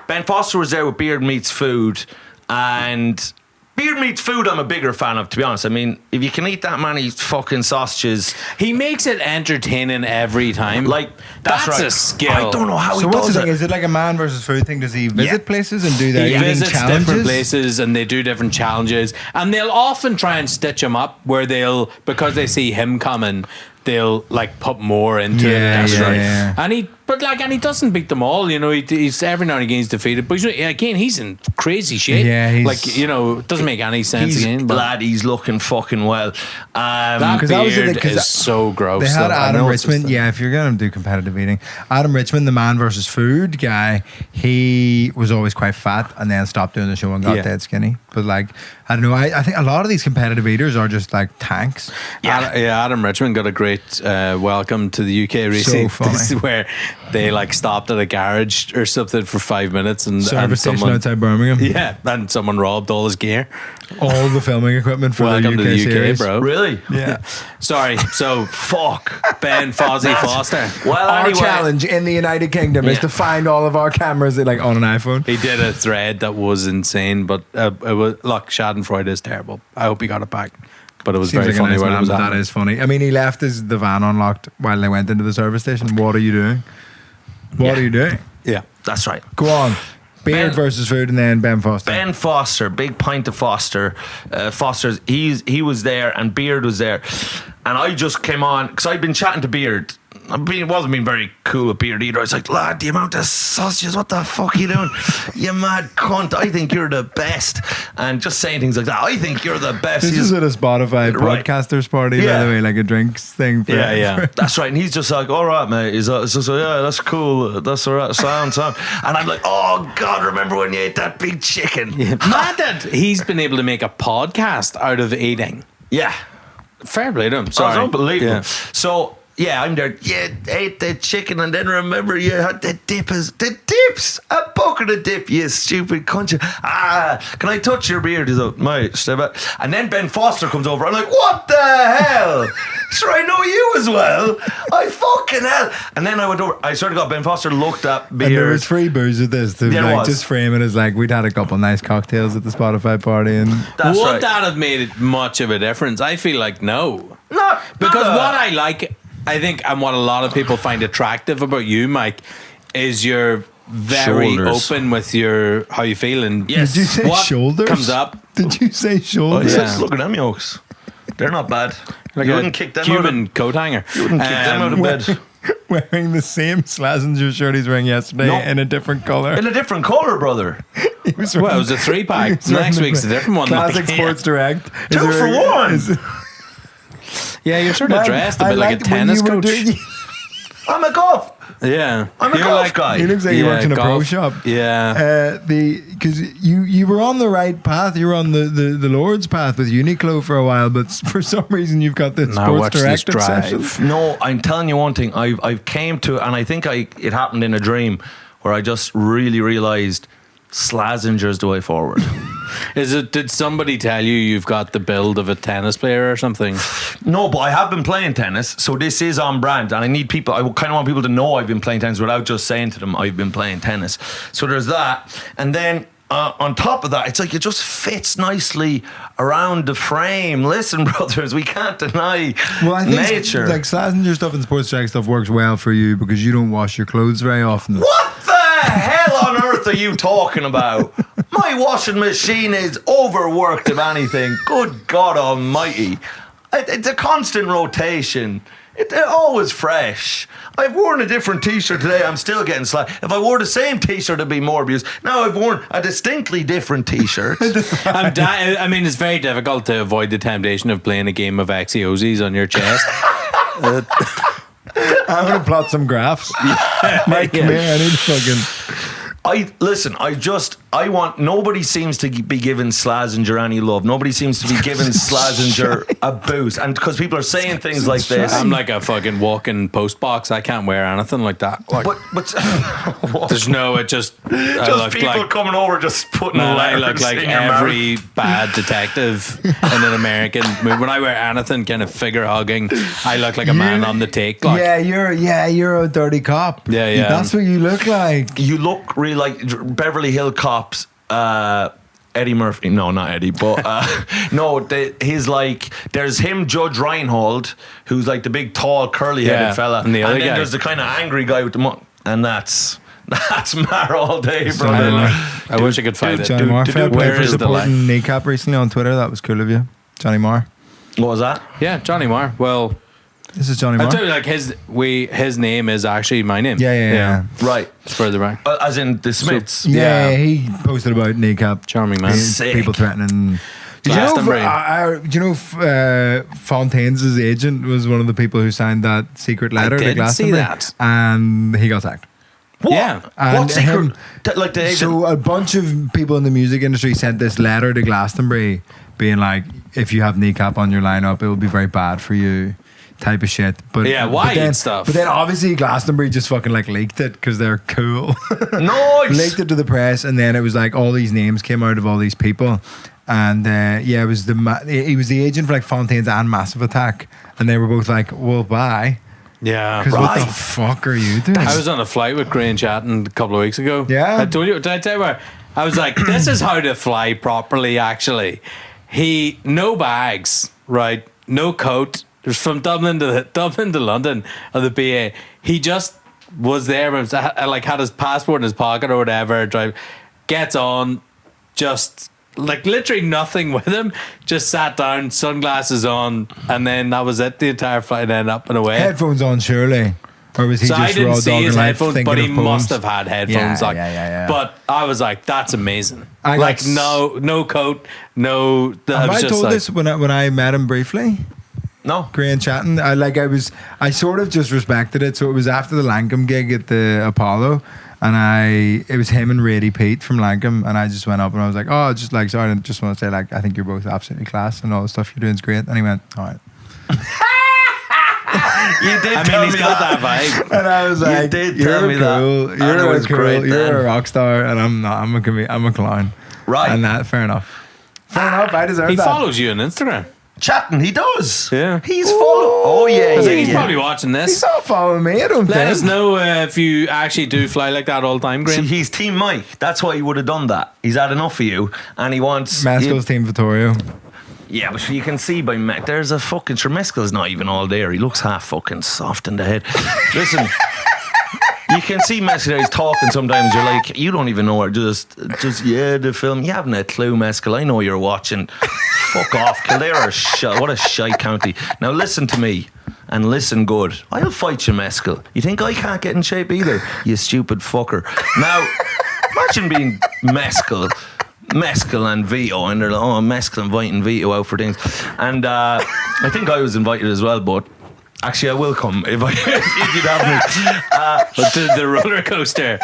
Ben Foster was there with Beard Meets Food, and Beard Meets Food I'm a bigger fan of, to be honest. I mean, if you can eat that many fucking sausages, he makes it entertaining every time. like that's right. a skill. I don't know how So he what's does the thing? it. Is it like a man versus food thing? Does he visit Yeah. places and do their He eating visits challenges? different places and they do different challenges, and they'll often try and stitch him up where because they see him coming, they'll like put more into it. Yeah, Right. yeah. And he doesn't beat them all. You know, he's every now and again he's defeated, but he's in crazy shape. Yeah, it doesn't make any sense He's again. But glad he's looking fucking well. that 'cause that was the beard thing, 'cause is so gross. They had though. I Adam know it's Richmond. just Yeah, if you're going to do competitive eating, Adam Richmond, the man versus food guy, he was always quite fat and then stopped doing the show and got Yeah. dead skinny. But like, I don't know. I think a lot of these competitive eaters are just like tanks. Adam Richmond got a great welcome to the UK recently. funny. This is where they like stopped at a garage or something for 5 minutes and Service station someone, outside Birmingham. yeah, and someone robbed all his gear. All the filming equipment for Welcome the to UK the UK, series. bro. Really? Yeah. Sorry, so Fuck. Ben Fozzie Foster. Well, Our anyway, challenge in the United Kingdom is Yeah. to find all of our cameras like on an iPhone. He did a thread that was insane, but it was look, Schadenfreude is terrible. I hope he got it back, but it was Seems very like a funny nice when it man, was but that happening. is funny. I mean, he left the van unlocked while they went into the service station. What are you doing? What Yeah. are you doing? Yeah. That's right. Go on. Beard Ben- versus food, and then Ben Foster. Ben Foster, big pint of Foster. Foster's he was there and Beard was there, and I just came on because I'd been chatting to Beard. Wasn't being very cool with Beard either. I was like, lad, the amount of sausages, what the fuck are you doing? You mad cunt! I think you're the best, and just saying things like that. I think you're the best. This He's- is at a Spotify Right. podcasters party, by Yeah. the way, like a drinks thing. For, Yeah. That's right, and he's just like, all right, mate. He's like, so yeah, that's cool. That's all right. Sound. And I'm like, oh God, remember when you ate that big chicken? Mad that he's been able to make a podcast out of eating. Yeah. Fair play to him. That Sorry. was unbelievable. Yeah. So yeah, I'm there. Yeah, ate the chicken, and then remember you had the dips, a bucket of dip. You stupid cunt! Can I touch your beard? He's like, mate, step back. And then Ben Foster comes over. I'm like, what the hell? Sure, I know you as well. I fucking hell. And then I went over. I sort of got Ben Foster looked at Beard. And there was free booze with this to There like was. just frame it as like we'd had a couple nice cocktails at the Spotify party, and That's Would right. that have made much of a difference? I feel like no. not Because a- what I like, I think, and what a lot of people find attractive about you, Mike, is you're very Shoulders. open with your how you feel and Yes. did you say what shoulders? comes up. Did you say Oh, shoulders? yes, look at them yokes. They're not bad. Like you a wouldn't kick them human coat hanger. You wouldn't kick them out of bed. Wearing the same Slazenger shirt he's wearing yesterday No. in a different color. In a different colour, brother. He was Well, it wearing- was a 3-pack. he was wearing Next the week's a different one. Classic Like, Sports Direct. Is 2 for there- 1. is- yeah, you're sort of Man, dressed a I bit like a liked when tennis you were coach. doing- I'm a golf. Yeah, I'm a You're golf guy. He looks like he works in a pro golf. shop. Yeah. Because you were on the right path. You were on the Lord's path with Uniqlo for a while, but for some reason you've got the Now Sports watch this Direct drive. obsession. No, I'm telling you one thing. I've came to, and I think it happened in a dream where I just really realised Slazenger is the way forward. Is it? Did somebody tell you you've got the build of a tennis player or something? No, but I have been playing tennis, so this is on brand, and I need people. I kind of want people to know I've been playing tennis without just saying to them I've been playing tennis. So there's that, and then. On top of that, it's like it just fits nicely around the frame. Listen, brothers, we can't deny Well, I think nature. like Slazenger stuff and Sports Direct stuff works well for you because you don't wash your clothes very often. What the hell on earth are you talking about? My washing machine is overworked, if anything. Good God Almighty. It's a constant rotation. They're always fresh. I've worn a different t-shirt today. I'm still getting slack. If I wore the same t-shirt, it'd be more abuse. Now I've worn a distinctly different t-shirt. I mean, it's very difficult to avoid the temptation of playing a game of Ozies on your chest. I'm going to plot some graphs. Mike, come here. I need to fucking... Listen, nobody seems to be giving Slazenger any love. Nobody seems to be giving Slazenger a boost. And because people are saying things like this. I'm like a fucking walking post box. I can't wear anything like that. Like, but there's no, it just people like, coming over just putting I look like every bad detective in an American movie. When I wear anything kind of figure hugging, I look like a man on the take. Like. You're a dirty cop. Yeah. That's what you look like. You look really like Beverly Hills Cops. Eddie Murphy. No, not Eddie, but he's like, there's him, Judge Reinhold, who's like the big, tall, curly-headed fella, and then there's the kind of angry guy with the and that's Mar all day, brother. I wish I could find it. Johnny Marr, where is the supporting Kneecap recently on Twitter. That was cool of you, Johnny Marr. What was that? Yeah, Johnny Marr. Well, this is Johnny Marr. I'll tell you, like his name is actually my name. Yeah. Right. It's further back. As in the Smiths. So, yeah, he posted about Kneecap. Charming man. People threatening. Do you know Fontaine's agent was one of the people who signed that secret letter to Glastonbury? I did see that. And he got sacked. What? Yeah. What secret? Like the agent? So a bunch of people in the music industry sent this letter to Glastonbury being like, if you have Kneecap on your lineup, it will be very bad for you. Type of shit, but stuff. But then obviously Glastonbury just fucking like leaked it because they're cool. Nice. Leaked it to the press, and then it was like all these names came out of all these people, and it was he was the agent for like Fontaine's and Massive Attack, and they were both like, "Well, bye." Yeah, because what the fuck are you doing? I was on a flight with Graham Chatton a couple of weeks ago. Yeah, I told you. Did I tell you where? I was like, "This is how to fly properly." Actually, no bags, right? No coat. It was from Dublin to London on the BA. He just was there, like had his passport in his pocket or whatever. Gets on, just like literally nothing with him. Just sat down, sunglasses on, and then that was it. The entire flight, and then up and away. Headphones on, surely. Or was he so just I didn't raw see his headphones, but he poems? must have had headphones. Yeah. But I was like, that's amazing. No coat, no. Have I told this when I met him briefly? No. Graham Chatton. I sort of just respected it. So it was after the Lankham gig at the Apollo, and it was him and Rady Pete from Lankham, and I just went up and I was like, oh, just like, sorry, I just want to say, like, I think you're both absolutely class and all the stuff you're doing is great. And he went, all right. You did. He's got that vibe. And I was like, you did tell me cool. that. You're cool. Great You're a rock star, and I'm not. I'm a clown. Right. And that, fair enough. I deserve that. He follows you on Instagram. Chatting, he does. Yeah. He's following. Oh, yeah. I think he's probably watching this. He's not following me, I don't think. Let us know if you actually do fly like that all the time, Graham. See, he's Team Mike. That's why he would have done that. He's had enough of you, and he wants... Mescal's Team Vittorio. Yeah, but you can see by... There's a fucking... Mescal's not even all there. He looks half fucking soft in the head. Listen... You can see Mescal, he's talking sometimes, you're like, you don't even know her, just the film. You haven't a clue, Mescal. I know you're watching. Fuck off. Kildare, what a shite county. Now listen to me, and listen good. I'll fight you, Mescal. You think I can't get in shape either, you stupid fucker. Now, imagine being Mescal and Vito, and they're like, Mescal inviting Vito out for things. And I think I was invited as well, but actually, I will come if you'd have me. But the roller coaster,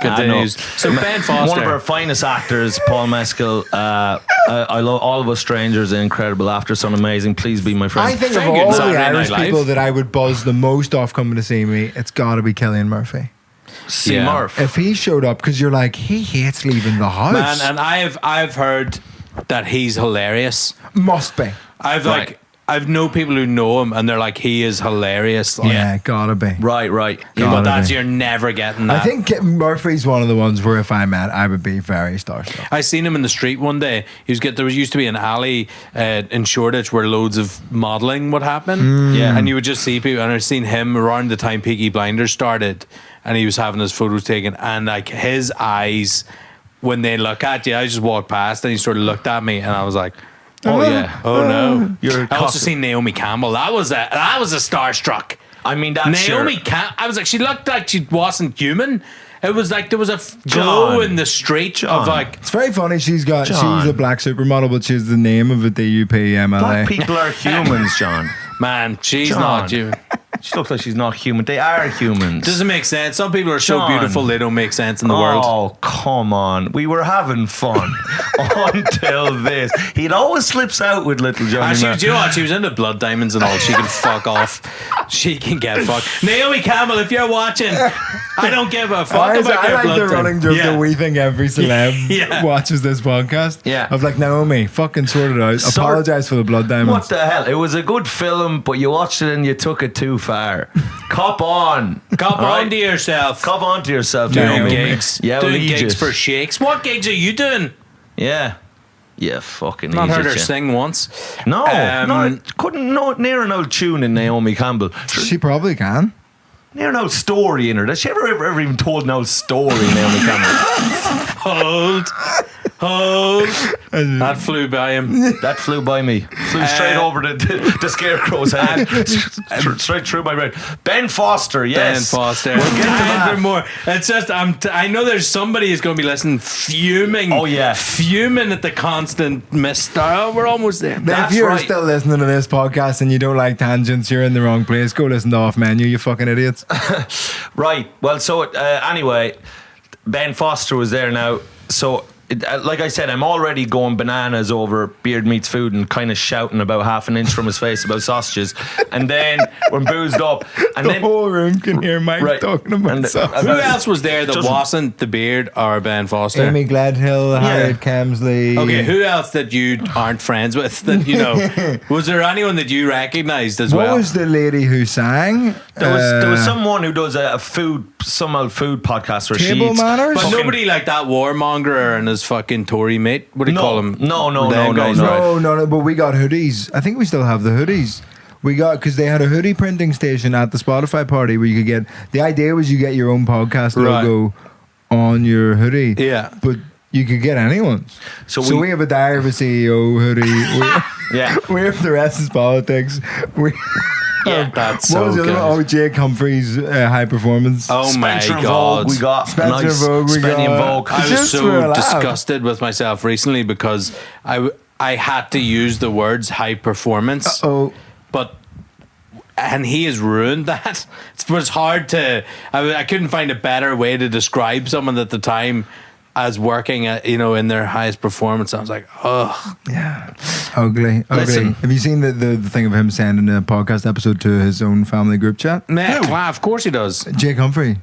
continues. So Ben Foster, one of our finest actors, Paul Mescal. I love All of Us Strangers. Incredible actor, son, amazing. Please be my friend. I think of all the Irish people that I would buzz the most off coming to see me, it's got to be Cillian Murphy. Murph. If he showed up, because you're like, he hates leaving the house. Man, and I've heard that he's hilarious. Must be. I've known people who know him, and they're like, he is hilarious. Like, yeah, gotta be. Right. But you're never getting that. I think Murphy's one of the ones where if I met, I would be very starstruck. I seen him in the street one day. There used to be an alley in Shoreditch where loads of modelling would happen. Yeah. And you would just see people, and I've seen him around the time Peaky Blinders started, and he was having his photos taken, and like his eyes, when they look at you, I just walked past and he sort of looked at me, and I was like, oh yeah. Oh no. I also seen Naomi Campbell. That was a starstruck. I mean, that's Naomi Campbell. I was like, she looked like she wasn't human. It was like there was a glow in the street of like. It's very funny. She's a black supermodel, but she's the name of a DUP MLA. Black people are humans, John. Man, she's not human. She looks like she's not human. They are humans. Doesn't make sense. Some people are so beautiful they don't make sense in the world. Oh, come on. We were having fun until this. He'd always slips out with little Johnny. She was, you know what? She was into blood diamonds and all. She can fuck off. She can get fucked. Naomi Campbell, if you're watching, I don't give a fuck about I your like blood the running joke that we think every celeb Yeah. watches this podcast. Yeah. Of like, Naomi, fucking sort it out. Apologise for the blood diamonds. What the hell? It was a good film, but you watched it and you took it too far. Cop on. Cop All right? on to yourself. Cop on to yourself. Doing Naomi. gigs. Yeah, doing we'll gigs eat for it. shakes. What gigs are you doing? Yeah. Yeah, fucking Not eat heard it, her yeah. sing once. No, Um, couldn't know near an old tune in Naomi Campbell. She probably can. Near an old story in her. Has she ever even told an old story, Naomi Campbl? Hold. That flew by him. That flew by me. Flew straight over the scarecrow's head. Straight through my brain. Ben Foster, yes. Ben Foster. We'll get to that. And more. It's just I know there's somebody who's going to be listening, fuming. Oh, yeah. Fuming at the constant misstyle. We're almost there. That's if you're right. still listening to this podcast and you don't like tangents, you're in the wrong place. Go listen to Off Menu, you fucking idiots. Right. Well, so anyway, Ben Foster was there now. So, like I said, I'm already going bananas over Beard Meets Food and kind of shouting about half an inch from his face about sausages. And then we're boozed up. And The then whole room can hear Mike Right. talking about And- sausages. Who else was there that Just- wasn't the Beard or Ben Foster? Amy Gladhill, Harriet Kemsley. Okay, who else that you aren't friends with that you know? Was there anyone that you recognised as What well? was the lady who sang? there was someone who does some old food podcast where Table she eats manners? But fucking- nobody like that warmonger and his fucking Tory mate. What do you No, call him? no, Them guys, right? No, but we got hoodies. I think we still have the hoodies. We got, because they had a hoodie printing station at the Spotify party where you could get, the idea was you get your own podcast Right. logo on your hoodie. Yeah. But you could get anyone's. So So we- we have a Diary of a CEO hoodie. Yeah. We have the rest is politics. We, Yeah. That's what so was the good. other one? Oh, Jake Humphrey's high performance. Oh my Spencer and god! Vogue, we got Spencer a nice Vogue, we Spenny and got- Vogue. I was Just for so a laugh. disgusted with myself recently because I had to use the words high performance, Oh, and he has ruined that. It was hard to. I couldn't find a better way to describe someone at the time as working at, in their highest performance. I was like, oh, yeah. Ugly. Listen. Have you seen the thing of him sending a podcast episode to his own family group chat? man, of course he does. Jake Humphrey.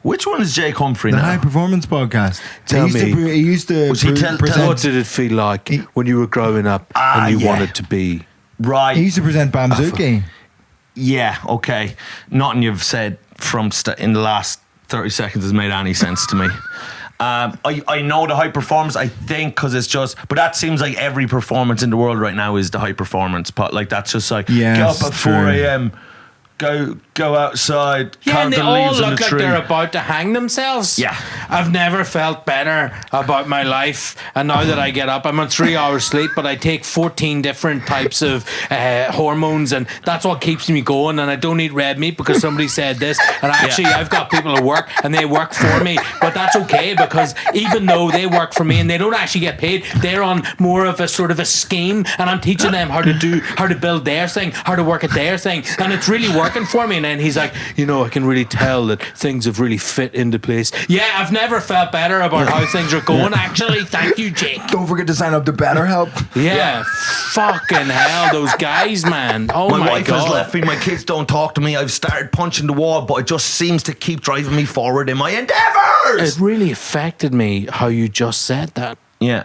Which one is Jake Humphrey The now? High Performance Podcast. Tell he used to Was he tell- present. What did it feel like when you were growing up and you yeah. wanted to be? Right. He used to present Bamzuki. Yeah, okay. Nothing you've said in the last 30 seconds has made any sense to me. I know the high performance, I think, because it's just, but that seems like every performance in the world right now is the high performance. But like, that's just like, Yes, get up at 4 true. a.m., go outside, Yeah, count and they the all leaves on the look like tree. they're about to hang themselves. Yeah. I've never felt better about my life. And now that I get up, I'm on 3 hours sleep, but I take 14 different types of hormones, and that's what keeps me going. And I don't eat red meat because somebody said this. And actually, I've got people at work and they work for me, but that's okay because even though they work for me and they don't actually get paid, they're on more of a sort of a scheme, and I'm teaching them how to build their thing, how to work at their thing, and it's really working for me. And then he's like, I can really tell that things have really fit into place. Yeah, I've never felt better about how things are going, actually. Thank you, Jake. Don't forget to sign up to BetterHelp. Yeah, fucking hell, those guys, man. Oh my wife god. has left me. My kids don't talk to me. I've started punching the wall, but it just seems to keep driving me forward in my endeavours. It really affected me how you just said that. Yeah.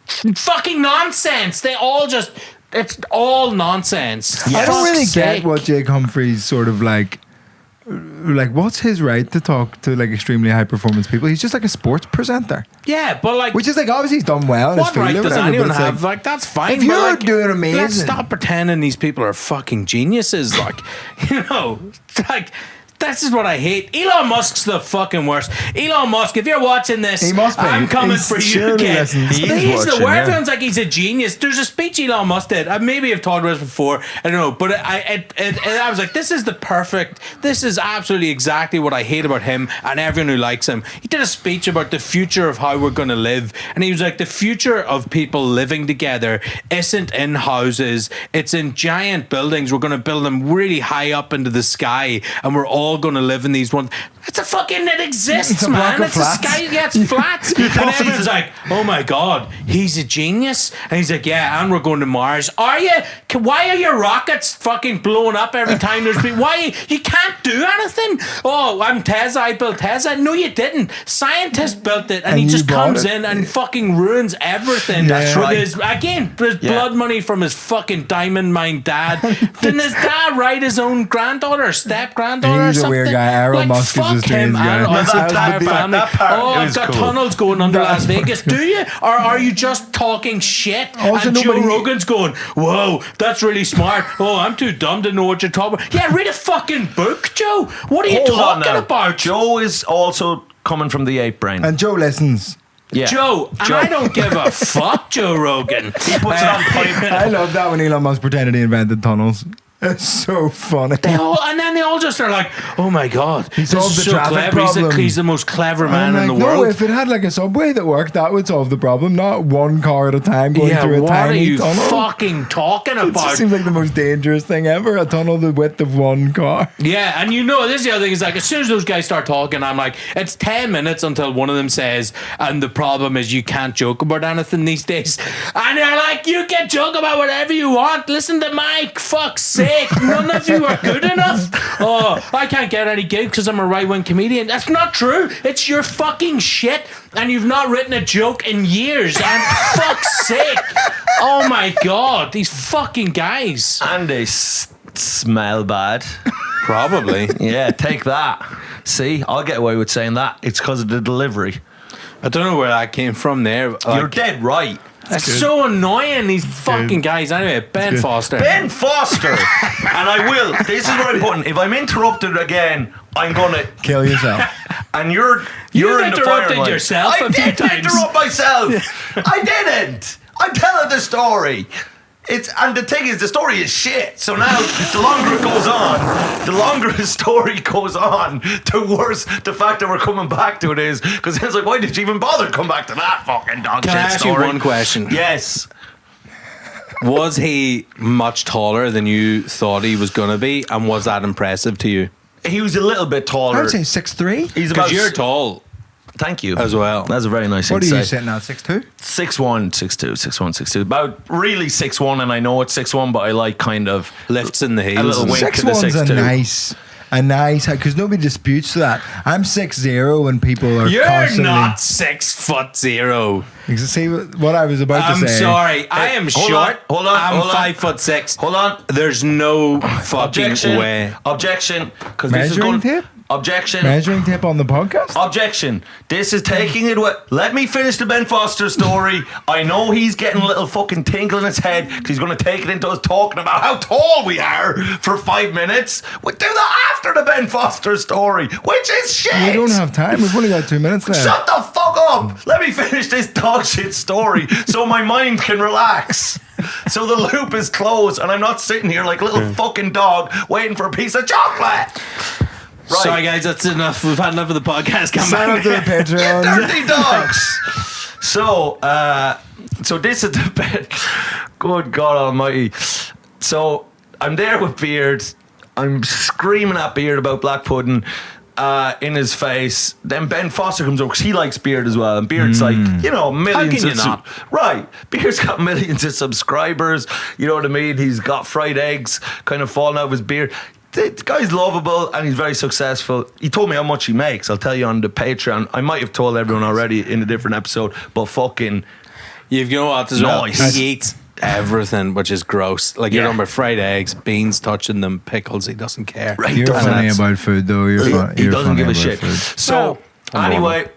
Fucking nonsense. They all just. It's all nonsense. I don't really Fuck's get sake. what Jake Humphrey's sort of like what's his right to talk to like extremely high performance people? He's just like a sports presenter, Yeah, but like. which is like obviously he's done well in his What field right or does whatever, anyone but it's have? like, Like, that's fine. if but, you're like, doing amazing- let's stop pretending these people are fucking geniuses. Like, like. This is what I hate. Elon Musk's the fucking worst. Elon Musk, if you're watching this, He must be. I'm coming He's for you, surely kid. listens. He is He's the watching, worst. yeah. Everyone's like he's a genius. There's a speech Elon Musk did. Maybe I've talked about this before. I don't know, but I was like, this is absolutely exactly what I hate about him and everyone who likes him. He did a speech about the future of how we're going to live, and he was like, the future of people living together isn't in houses, it's in giant buildings. We're going to build them really high up into the sky, and we're all all going to live in these ones. It's a fucking, it exists, It's a man. block of It's a flats. sky, yeah, it's flats. And everyone's like, oh my God, he's a genius. And he's like, yeah, and we're going to Mars. Are you? Why are your rockets fucking blowing up every time there's been, why? You can't do anything. Oh, I'm Tesla, I built Tesla. No, you didn't. Scientist built it, and he you just bought comes it. in and fucking ruins everything. That's With right. his blood money from his fucking diamond mine dad. Didn't his dad write his own granddaughter or step granddaughter or He's a something? weird guy. Aaron Musk is fuck his him dreams and guy. his That entire part- family. that part, Oh, it I've was got cool. tunnels going under Las Vegas. Do you? Or are you just talking shit? Also, And Joe nobody- Rogan's going, whoa, that's really smart. Oh, I'm too dumb to know what you're talking about. Yeah, read a fucking book, Joe. What are you Hold on talking now. about? Joe is also coming from the ape brain. And Joe listens. Yeah. Joe, and I don't give a fuck, Joe Rogan. He puts it on pipe. I love that when Elon Musk pretended he invented tunnels. It's so funny. And then they all just are like, oh my God, He this solved is the so traffic clever. problem. He's the most clever man I'm in the like, no, world. if it had like a subway that worked, that would solve the problem. Not one car at a time going Yeah, through a what are tiny you tunnel. fucking talking It just about? seems like the most dangerous thing ever. A tunnel the width of one car. Yeah, and you know, this is the other thing, is like, as soon as those guys start talking, I'm like, it's 10 minutes until one of them says, and the problem is you can't joke about anything these days. And they're like, you can joke about whatever you want. Listen to Mike, fuck's sake. None of you are good enough. Oh, I can't get any gigs because I'm a right-wing comedian. That's not true. It's your fucking shit, and you've not written a joke in years. And fuck's sake. Oh my God, these fucking guys. And they smell bad. Probably. Yeah, take that. See, I'll get away with saying that. It's because of the delivery. I don't know where that came from there. You're Like, dead right. it's so annoying, these fucking guys. Anyway, Ben Foster. Ben Foster. And I will. This is what I'm putting. If I'm interrupted again, I'm going to. Kill yourself. And you're You've in the interrupted firing line. yourself I a few didn't times. interrupt myself. I didn't. I'm telling the story. And the thing is, the story is shit. So now, the longer it goes on, the longer the story goes on, the worse the fact that we're coming back to it is. Because it's like, why did you even bother to come back to that fucking dog Can shit I ask story? you one question? Yes. Was he much taller than you thought he was going to be? And was that impressive to you? He was a little bit I taller. would say 6'3". He's about. Because you're tall Thank you. as well. That's a very nice thing What are to you say. sitting at, 6'2"? 6'1", 6'2", 6'1", 6'2". About really 6'1", and I know it's 6'1", but I like kind of Lifts in the a heels. little and- wink to the 6'1's 6'2". a nice, because nobody disputes that. I'm 6'0", and people are You're constantly. not 6'0". See what I was about to I'm say. sorry. I am hold short. on, hold on, I'm hold on. 5'6". Hold on. There's no fucking Objection. way. Objection. Because this is Measuring going. tape? Objection. Measuring tape on the podcast? Objection. This is taking it away. Let me finish the Ben Foster story. I know he's getting a little fucking tinkle in his head because he's going to take it into us talking about how tall we are for 5 minutes. We'll do that after the Ben Foster story, which is shit. We don't have time. We've only got 2 minutes left. Shut the fuck up! Let me finish this dog shit story so my mind can relax. So the loop is closed and I'm not sitting here like a little fucking dog waiting for a piece of chocolate. Right. Sorry, guys. That's enough. We've had enough of the podcast. Come Sign back. up to the Patreon. Dirty dogs. So this is the bit. Good God Almighty. So I'm there with Beard. I'm screaming at Beard about black pudding in his face. Then Ben Foster comes over because he likes Beard as well. And Beard's like, millions. How can you of not? Right. Beard's got millions of subscribers. You know what I mean? He's got fried eggs kind of falling out of his beard. The guy's lovable and he's very successful. He told me how much he makes. I'll tell you on the Patreon. I might have told everyone already in a different episode, but fucking You know what? As well, Nice. he eats everything, which is gross. Like you're Yeah. talking about fried eggs, beans touching them, pickles. He doesn't care. Right. You're doesn't funny that's- about food, though. You're he you're doesn't funny give a about shit. food. So I'm anyway,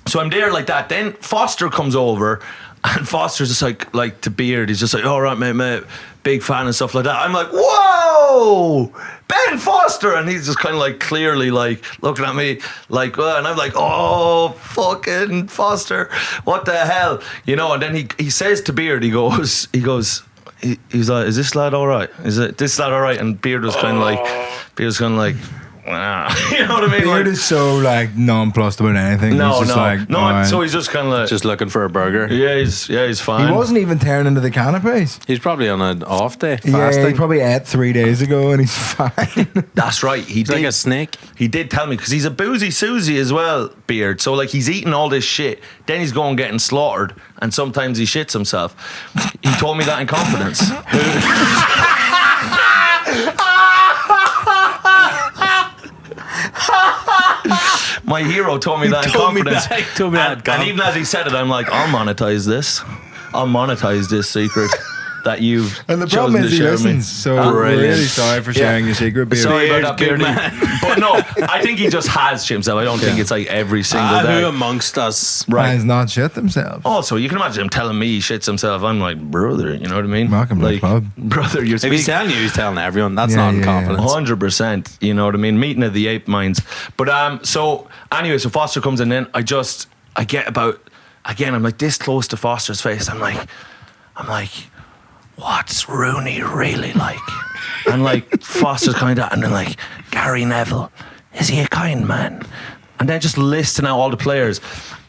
so I'm there like that. Then Foster comes over, and Foster's just like to Beard. He's just like, all right, mate, big fan and stuff like that. I'm like, whoa, Ben Foster, and he's just kind of like clearly like looking at me like, and I'm like, oh, fucking Foster, what the hell, And then he says to Beard, he goes. He's like, is this lad all right? Is this lad all right? And Beard was kind of like, You know what I mean? Beard is so like nonplussed about anything. No, he's just no, like, no. alright. So he's just kind of like, Just looking for a burger. yeah, he's fine. He wasn't even tearing into the canapes. He's probably on an off day, Yeah, fasting. he probably ate 3 days ago and he's fine. That's right. He He's did. like a snake. He did tell me because he's a boozy Susie as well, Beard. So like he's eating all this shit, then he's going getting slaughtered, and sometimes he shits himself. He told me that in confidence. My hero told me that in confidence. And even as he said it, I'm like, I'll monetize this. I'll monetize this secret that you've And the chosen problem to is he share with me. listens, so we're really sorry for sharing your secret, Beard. Sorry about that, Beard, good Beardy. But no, I think he just has shit himself. I don't think it's like every single day. Who amongst us? Guys not shit themselves. Also, you can imagine him telling me he shits himself. I'm like, brother, you know what I mean? Welcome to the like, club. brother, you're If he's speaking telling you, he's telling everyone. That's Yeah, not in yeah, confidence. 100%. You know what I mean? Meeting of the ape minds. But so anyway, so Foster comes in. Then I get about again. I'm like this close to Foster's face. I'm like, what's Rooney really like? And like Foster's kind of, and then like Gary Neville, is he a kind man? And then just listing out all the players,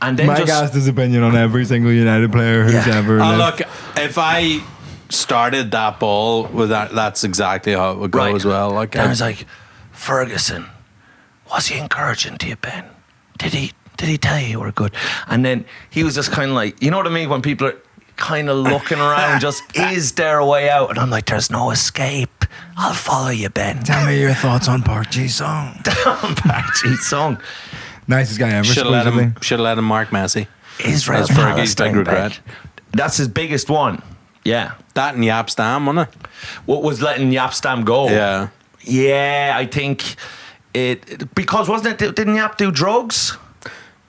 and then Mike asked his opinion on every single United player who's ever lived. Look, if I started that ball with that, that's exactly how it would go as well. Like, I was like, Ferguson, was he encouraging to you, Ben? Did he tell you were good? And then he was just kind of like, you know what I mean, when people are kind of looking around, just is there a way out? And I'm like, there's no escape. I'll follow you, Ben. Tell me your thoughts on Park Ji-sung. Park Ji-sung. Nicest guy ever, should have let him mark Messi. Israel That's Fergie's big Palestine, regret. Ben. That's his biggest one. Yeah. That and Yap Stam, wasn't it? What was letting Yap Stam go? Yeah. Yeah, I think it because wasn't it? Didn't Yap do drugs?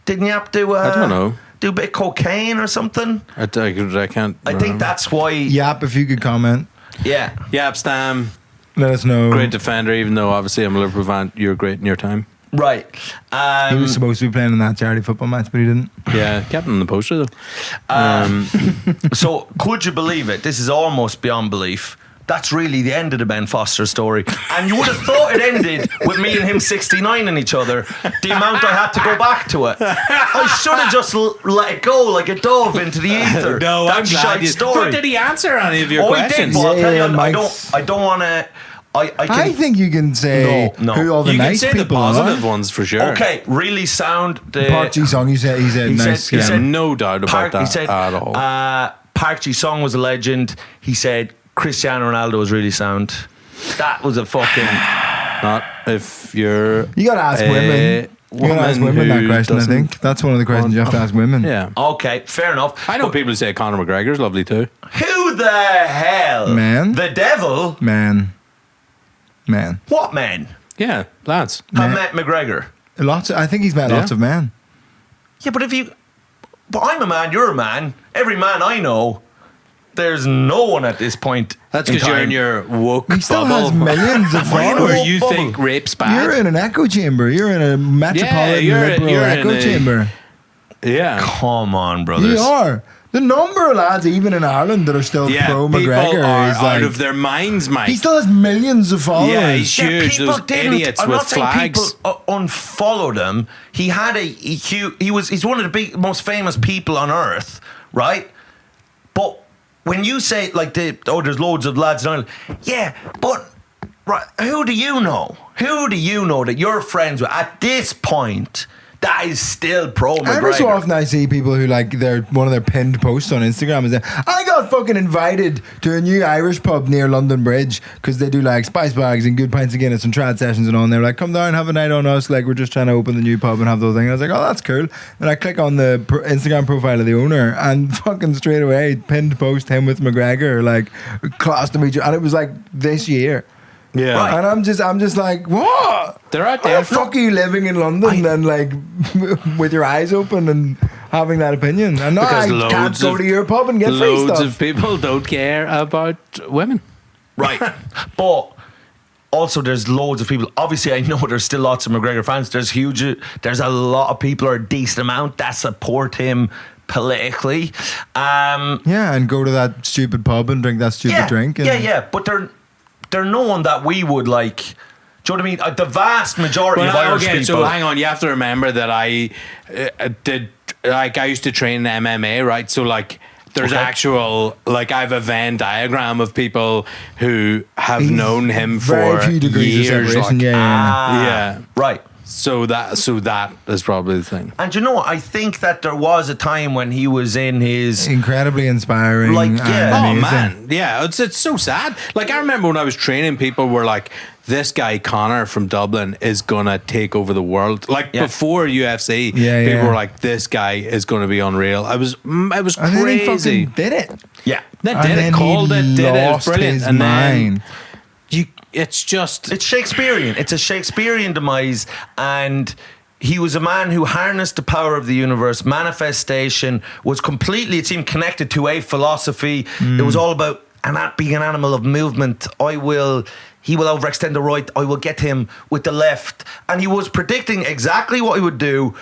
Didn't Yap do? I don't know. Do a bit of cocaine or something? I can't. I think that's why. Yap, if you could comment, Yeah. Yap Stam, let us know. great defender, even though obviously I'm a Liverpool fan. You're great in your time. Right. He was supposed to be playing in that charity football match, but he didn't. Yeah, kept him on the poster though. So could you believe it? This is almost beyond belief. That's really the end of the Ben Foster story. And you would have thought it ended with me and him 69ing each other. The amount I had to go back to it. I should have just let it go like a dove into the ether. No, That I'm glad shite you. story. But did he answer any of your He questions? did, but I'll tell you, Yeah, I don't want to. I I think you can say No. who all the You can nice say the people positive are. ones for sure. Okay, really sound. Park Ji-sung, he said he nice said- he guy. said- No doubt about that at all. Park Ji-sung was a legend. He said Cristiano Ronaldo was really sound. That was a fucking. Not if you're. You gotta ask women. You gotta ask women that who question, I doesn't think. That's one of the questions you have to ask women. Yeah. Okay, fair enough. I know But people who say Conor McGregor's lovely too. who the hell? Man. The devil? Man. What man? Yeah, lads. I met McGregor. I think he's met Yeah. lots of men. Yeah, but but I'm a man, you're a man. Every man I know, there's no one at this point. That's because you're in your woke He still bubble. has millions of Why not? where followers. you Bubble. think rape's bad. You're in an echo chamber. You're in a metropolitan liberal you're echo in a- chamber. yeah. Come on, brothers. You are. The number of lads, even in Ireland, that are still Yeah, pro people McGregor are is out like. of their minds, Mike. He still has millions of followers. Yeah, he's Yeah, huge. people Those didn't. idiots I'm with not saying flags. people unfollowed him. He had he's one of the most famous people on earth, right? But when you say like there's loads of lads down, yeah, but right, who do you know? Who do you know that you're friends with at this point? That is still pro McGregor. Every so often I see people who like one of their pinned posts on Instagram is that I got fucking invited to a new Irish pub near London Bridge because they do like spice bags and good pints of Guinness and trad sessions and all, and they're like, come down, have a night on us, like we're just trying to open the new pub and have those things. I was like, oh, that's cool. And I click on the Instagram profile of the owner and fucking straight away pinned post him with McGregor, like class to meet you, and it was like this year. Yeah. Right. And I'm just like, what? They're out How there. the fuck are you living in London and like with your eyes open and having that opinion? And no, Because I can't loads go of- to your pub and get free Loads stuff. of people don't care about women. Right. But also there's loads of people. Obviously I know there's still lots of McGregor fans. There's a lot of people, or a decent amount, that support him politically. Yeah, and go to that stupid pub and drink that stupid drink. And Yeah. But they're no one that we would like Do you know what I mean? The vast majority of Irish people. So hang on, you have to remember that I used to train in MMA, right? So like, there's actual, like, I have a Venn diagram of people who have known him for very few degrees years. of separation. Like, yeah. Right. So that is probably the thing. And you know what? I think that there was a time when he was in his Incredibly inspiring. Like, yeah. Oh amazing. man, yeah, it's so sad. Like, I remember when I was training, people were like, "This guy Conor from Dublin is gonna take over the world." Like before UFC, people were like, "This guy is gonna be unreal." It was And then he crazy. fucking did it. yeah. Then did it, called it, did it. It was brilliant. His And mind. then it's just It's Shakespearean. It's a Shakespearean demise, and he was a man who harnessed the power of the universe. Manifestation was completely, it seemed, connected to a philosophy. It was all about being an animal of movement. He will overextend the right. I will get him with the left. And he was predicting exactly what he would do.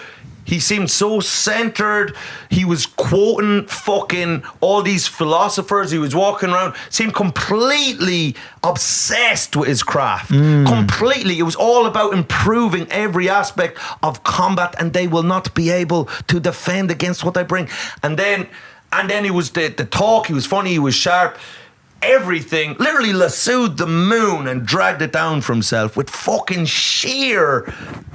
He seemed so centered. He was quoting fucking all these philosophers. He was walking around, seemed completely obsessed with his craft. Completely. It was all about improving every aspect of combat, and they will not be able to defend against what I bring. And then he was the talk. He was funny. He was sharp. Everything, literally lassoed the moon and dragged it down for himself with fucking sheer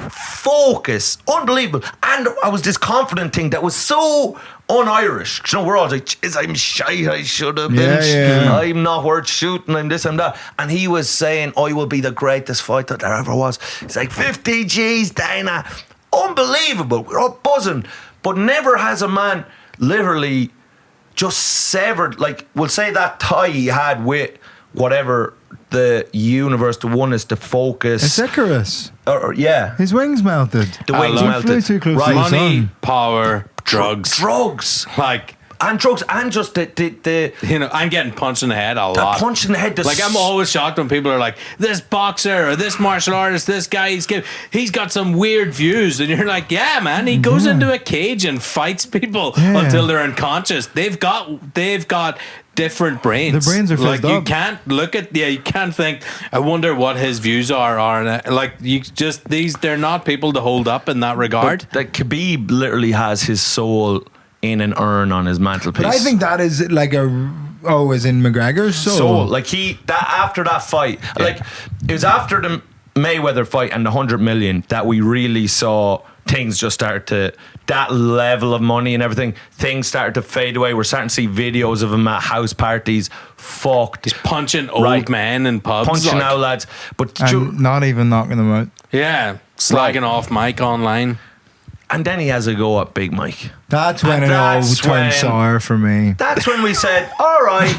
focus. Unbelievable. And I was this confident thing that was so un-Irish. You know, we're all like, "Jeez, I'm shy, I should have been. Yeah. I'm not worth shooting, I'm this, I'm that." And he was saying, "I will be the greatest fighter there ever was." It's like, 50 G's, Dana. Unbelievable. We're all buzzing. But never has a man literally just severed, like, we'll say that tie he had with whatever the universe, the oneness, the focus. It's Icarus. Yeah. His wings melted. The wings love melted. Flew too close to Right. the money, sun. power, drugs. Drugs. Like, And drugs. And just the you know, I'm getting punched in the head a lot. punch in the head. Like, I'm always shocked when people are like, "This boxer or this martial artist, this guy, he's got some weird views," and you're like, "Yeah, man, he goes into a cage and fights people until they're unconscious. They've got different brains. The brains are like, fizzed you up. can't look at you can't think, I wonder what his views are like, you just they're not people to hold up in that regard." That Khabib literally has his soul in an urn on his mantelpiece. But I think that is like as in McGregor's soul. Like after that fight, like it was after the Mayweather fight and the 100 million that we really saw things just start to, that level of money and everything, things started to fade away. We're starting to see videos of him at house parties, fucked. He's punching old men in pubs, punching like, out lads, but And not even knocking them out. yeah, slagging off Mike online. and then he has a go at Big Mike. That's when And it all that's turned when- sour for me. That's when we said, all right,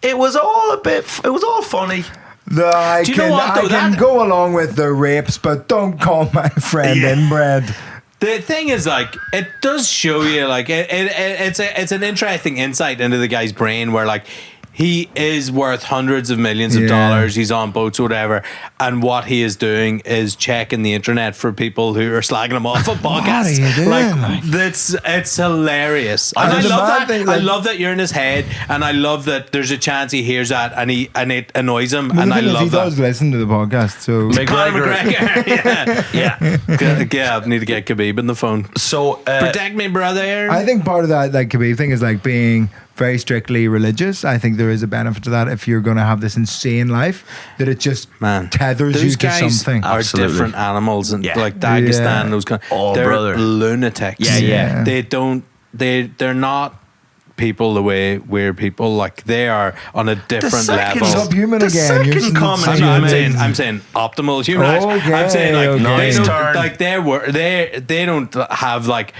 it was all funny. I Do you know what, though? can go along with the rapes, but don't call my friend inbred. The thing is, like, it does show you, like, it's an interesting insight into the guy's brain where, like, he is worth hundreds of millions of dollars. He's on boats or whatever. And what he is doing is checking the internet for people who are slagging him off a podcast. What are you doing? Like, it's hilarious. And I the love mad that. thing, I like- love that you're in his head. And I love that there's a chance he hears that and it annoys him. Well, And the I thing is, love he that. does listen to the podcast, so Conor McGregor. Yeah. I need to get Khabib on the phone. So Protect me, brother. I think part of that, like Khabib thing, is like being very strictly religious. I think there is a benefit to that if you're going to have this insane life that it just tethers those you to guys something. are Absolutely. different animals, and Yeah. like Dagestan, Yeah. those kind. Oh, they're brother. lunatics. Yeah. They don't. They're not people the way we're people. Like, they are on a different second level. Subhuman The again. You're second comment subhuman. I'm saying optimal human rights. Okay, I'm saying, like, okay. they Nice don't, turn. like, they don't have like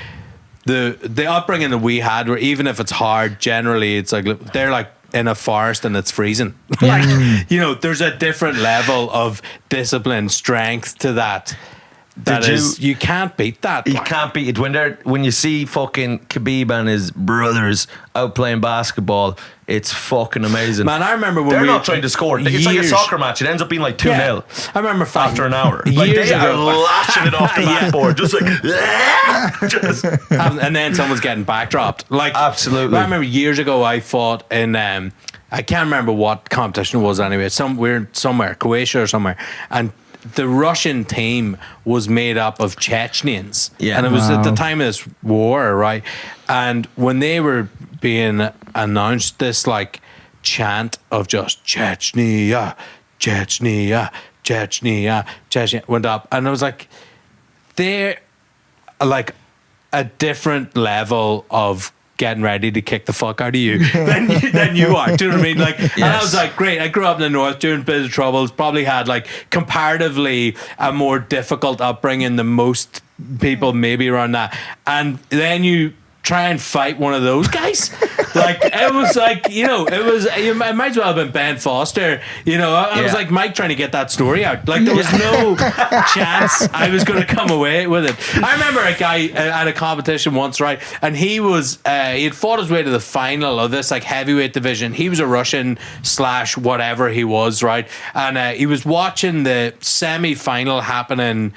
the upbringing that we had, where even if it's hard, generally it's like they're like in a forest and it's freezing. Like, you know, there's a different level of discipline, strength to that. You can't beat that. You Like, can't beat it when you see fucking Khabib and his brothers out playing basketball. It's fucking amazing. man, I remember when They're we not trying to score. It's like a years- soccer match. It ends up being like 2-0 Yeah. I remember after an hour. Like, years they are ago. lashing it off the backboard, just like just. And then someone's getting backdropped. Like, Absolutely. I remember years ago I fought in I can't remember what competition it was anyway. We're somewhere, Croatia or somewhere, and the Russian team was made up of Chechens. Yeah. And it was at the Wow. time of this war, right? And when they were being announced, this like chant of just Chechnya, Chechnya, Chechnya, Chechnya went up. And I was like, they're like a different level of getting ready to kick the fuck out of you than you are. Do you know what I mean? Like, and I was like, great. I grew up in the north during a bit of troubles. Probably had like comparatively a more difficult upbringing than most people maybe around that. And then you try and fight one of those guys. Like, it was like, you know, it might as well have been Ben Foster. You know, I was like Mike trying to get that story out. Like, there was no chance I was going to come away with it. I remember a guy at a competition once, right? And he was, he had fought his way to the final of this like heavyweight division. He was a Russian / whatever he was, right? And he was watching the semi-final happening.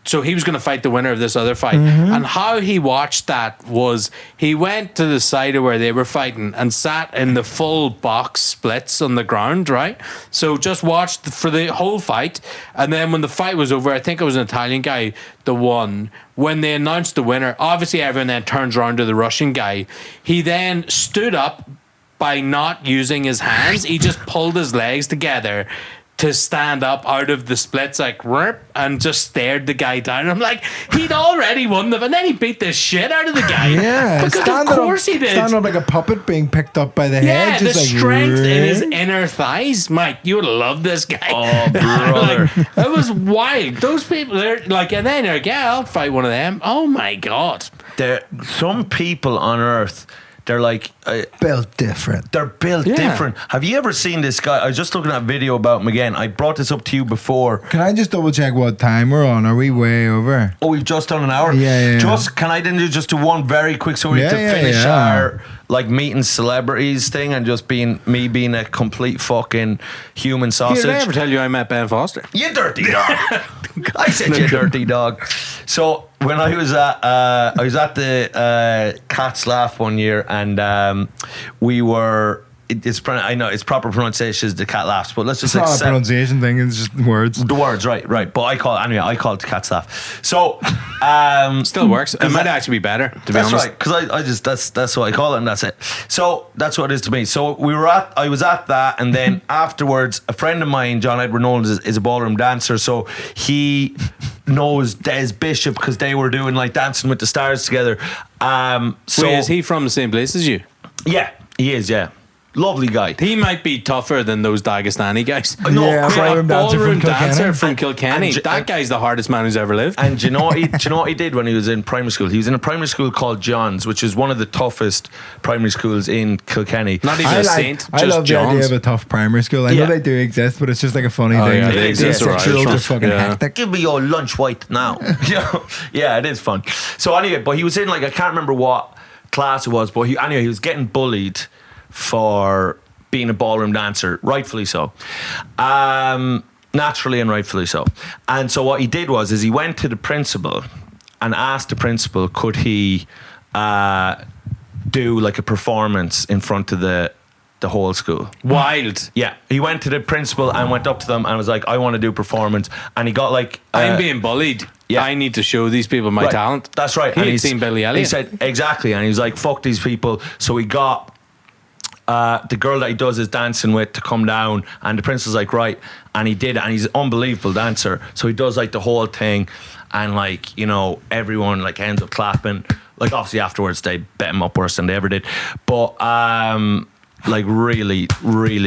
So he was going to fight the winner of this other fight. And how he watched that was he went to the side of where they were fighting and sat in the full box splits on the ground, right? So just watched for the whole fight. And then when the fight was over, I think it was an Italian guy that won. When they announced the winner, obviously everyone then turns around to the Russian guy. He then stood up by not using his hands. He just pulled his legs together to stand up out of the splits like and just stared the guy down. I'm like, he'd already won and then he beat the shit out of the guy. Yeah, because of course he did. Stand up like a puppet being picked up by the Yeah, head. the Just like, strength in his inner thighs, Mike. You would love this guy. Oh, brother. Like, it was wild. Those people, they're like, and then they're like, yeah, I'll fight one of them. Oh my god. Some people on earth, they're like built different. they're built different. Have you ever seen this guy? I was just looking at a video about him again. I brought this up to you before. Can I just double check what time we're on? Are we way over? Oh, we've just done an hour. Yeah. Can I then just do one very quick story to finish our like meeting celebrities thing and just being a complete fucking human sausage. Did I ever tell you I met Ben Foster? You dirty dog. I said you dirty dog. So when I was at the Cat's Laugh one year, and we were. I know it's proper pronunciation is the Cat Laughs, but let's just It's say not a pronunciation thing. It's just words. the words, right. But I call it the Cat's Laugh. So Still works. It might actually be better, to be that's honest. right, because I just that's what I call it, and that's it. So that's what it is to me. So I was at that, and then afterwards, a friend of mine, John Edward Nolan, is a ballroom dancer. So he knows Des Bishop because they were doing like Dancing with the Stars together. So Wait, is he from the same place as you? Yeah, he is. Yeah, lovely guy. He might be tougher than those Dagestani guys. No, Yeah, great. A ballroom dancer from Kilkenny. And- That guy's the hardest man who's ever lived. And do you know what he did when he was in primary school? He was in a primary school called John's, which is one of the toughest primary schools in Kilkenny. Not even a saint, I just love the idea John's. of a tough primary school. I know Yeah. they do exist, but it's just like a funny Oh, thing. yeah, Like, they exist, yeah, right. 6-year-olds are It's fucking yeah. hectic. Give me your lunch white now. Yeah, it is fun. So anyway, but he was in like, I can't remember what class it was, but he was getting bullied for being a ballroom dancer, rightfully so. Naturally and rightfully so. And so what he did was he went to the principal and asked the principal, could he do like a performance in front of the whole school. Wild. Yeah, he went to the principal and went up to them and was like, I want to do a performance. And he got like I'm being bullied. yeah. I need to show these people my Right, talent. That's right. He And had he's- seen Billy Elliot. He said exactly, and he was like, "Fuck these people." So he got the girl that he does his dancing with to come down, and the prince was like, "Right," and he did it, and he's an unbelievable dancer. So he does like the whole thing, and like everyone like ends up clapping. Like obviously afterwards they bet him up worse than they ever did, but like really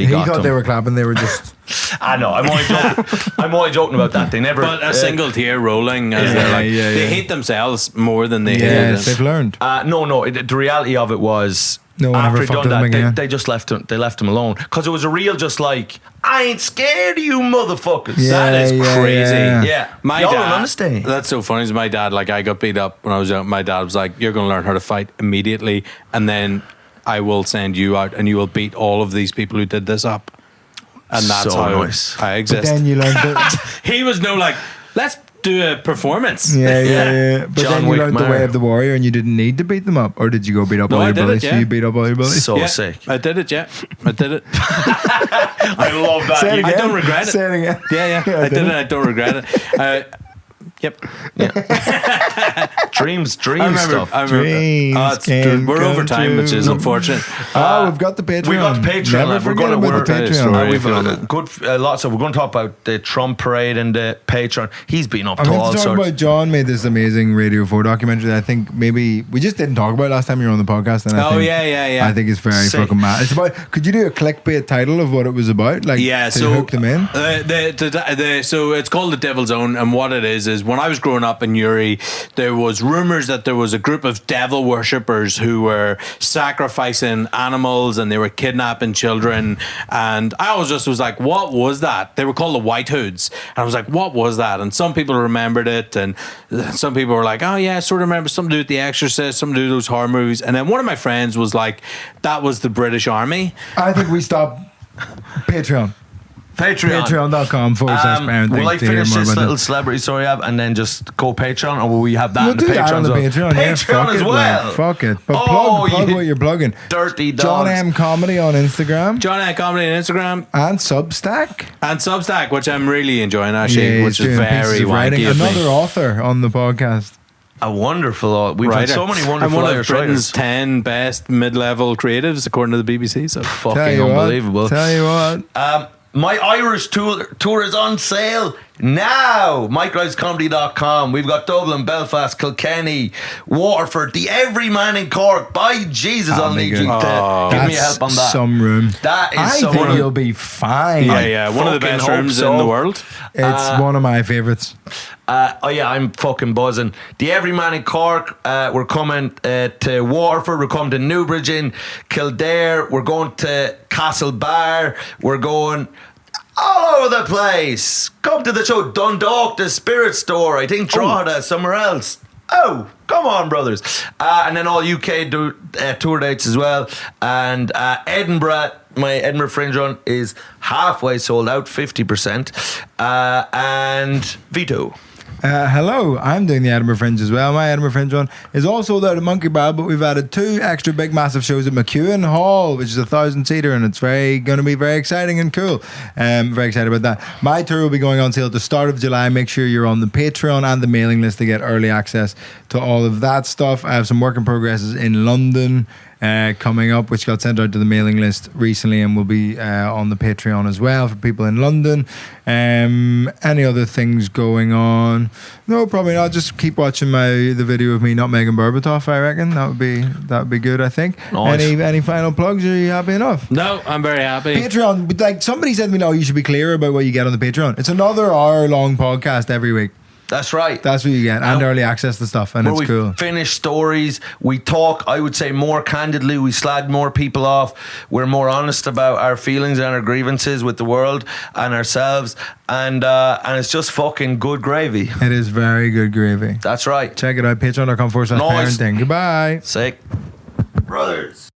He got thought them. they were clapping. They were just. I know. I'm only joking about that. They never. But a single tear rolling as they're like they hate themselves more than they hate Yes, us. they've learned. No. The reality of it was, No one after ever he'd fucked done with him that, again. they just left him. They left him alone because it was a real, just like, I ain't scared of you, motherfuckers. Yeah, That is crazy. Yeah. My Y'all dad, don't understand. That's so funny. Is my dad, like, I got beat up when I was young. My dad was like, "You're going to learn how to fight immediately, and then I will send you out, and you will beat all of these people who did this up." And that's So how nice. I But exist. then you learned that. He was no like, let's do a performance. Yeah. But John then you Wick learned the way Meagher. of the warrior, and you didn't need to beat them up, or did you go beat up No, all I your did it, bullies? yeah. So you beat up all your bullies. So Yeah, sick. I did it, yeah. I did it. I love that. Say it You- I again. don't regret it. Say it again. Yeah, I did it. I don't regret it. Yep. Dreams I remember. stuff. I remember. Dreams We're can over come time, which is true. unfortunate. We've got the Patreon. We got the Patreon. Never We're forget gonna about work the out a Patreon. story. We've Right. a good lot. So we're going to talk about the Trump parade and the Patreon. He's been up I'm to going all to talk sorts. about John made this amazing Radio 4 documentary that I think maybe we just didn't talk about last time you were on the podcast. And I think, yeah. I think it's very Sick. fucking mad. It's about. Could you do a clickbait title of what it was about? Like, Yeah, to so hook them in. So it's called the Devil Zone, and what it is when I was growing up in Uri, there was rumors that there was a group of devil worshippers who were sacrificing animals and they were kidnapping children, and I always just was like, what was that? They were called the White Hoods, and I was like, what was that? And some people remembered it, and some people were like, oh yeah, I sort of remember something to do with The Exorcist, something to do with those horror movies, and then one of my friends was like, that was the British Army. I think we stop. Patreon. Patreon. Patreon.com/parent. Will I finish this little celebrity story I have and then just go Patreon, or will we have that We'll on the do Patreon? that on the as well? Patreon. Yeah, Patreon fuck as it, well. like, fuck it. But Oh, plug you what you're plugging. dirty John dogs. M Comedy on Instagram John A. Comedy on Instagram. and Substack. And Substack, which I'm really enjoying actually, Yeah, which he's is doing pieces very of writing. wanky of Another me. author on the podcast. A wonderful. We've had Writer. so many I'm wonderful one of Irish Britain's writers. 10 best mid-level creatives according to the BBC. So Tell Fucking you unbelievable. What, tell you what. My Irish tour is on sale now. MikeRiceComedy.com. We've got Dublin, Belfast, Kilkenny, Waterford, the Everyman in Cork. By Jesus, I'll need you to give me help on that. Some room. That is I some think room. you'll be fine. yeah, one of the fucking best hope rooms so. in the world. It's one of my favourites. I'm fucking buzzing. The Everyman in Cork, we're coming to Waterford, we're coming to Newbridge in Kildare, we're going to Castlebar, we're going all over the place. Come to the show. Dundalk, the Spirit Store, I think Drogheda, somewhere else. Oh, come on, brothers. And then all UK tour dates as well. And Edinburgh, my Edinburgh Fringe run is halfway sold out, 50%. And Vito. Hello, I'm doing the Edinburgh Fringe as well. My Edinburgh Fringe run is all sold out at Monkey Bar, but we've added 2 extra big massive shows at McEwen Hall, which is a 1,000-seater, and it's going to be very exciting and cool. Very excited about that. My tour will be going on sale at the start of July. Make sure you're on the Patreon and the mailing list to get early access to all of that stuff. I have some work in progresses in London coming up, which got sent out to the mailing list recently and will be on the Patreon as well for people in London. Any other things going on? No, probably not. Just keep watching the video of me not Megan Berbatov. I reckon that would be good. I think. Nice. Any final plugs? Are you happy enough? No, I'm very happy. Patreon, but like somebody said to me, no, you should be clear about what you get on the Patreon. It's another hour-long podcast every week. That's right. That's what you get, and early access to stuff, and Where it's we cool. finish stories, we talk, I would say, more candidly, we slag more people off, we're more honest about our feelings and our grievances with the world and ourselves, and it's just fucking good gravy. It is very good gravy. That's right. Check it out, patreon.com/parenting. Goodbye. Sick. Brothers.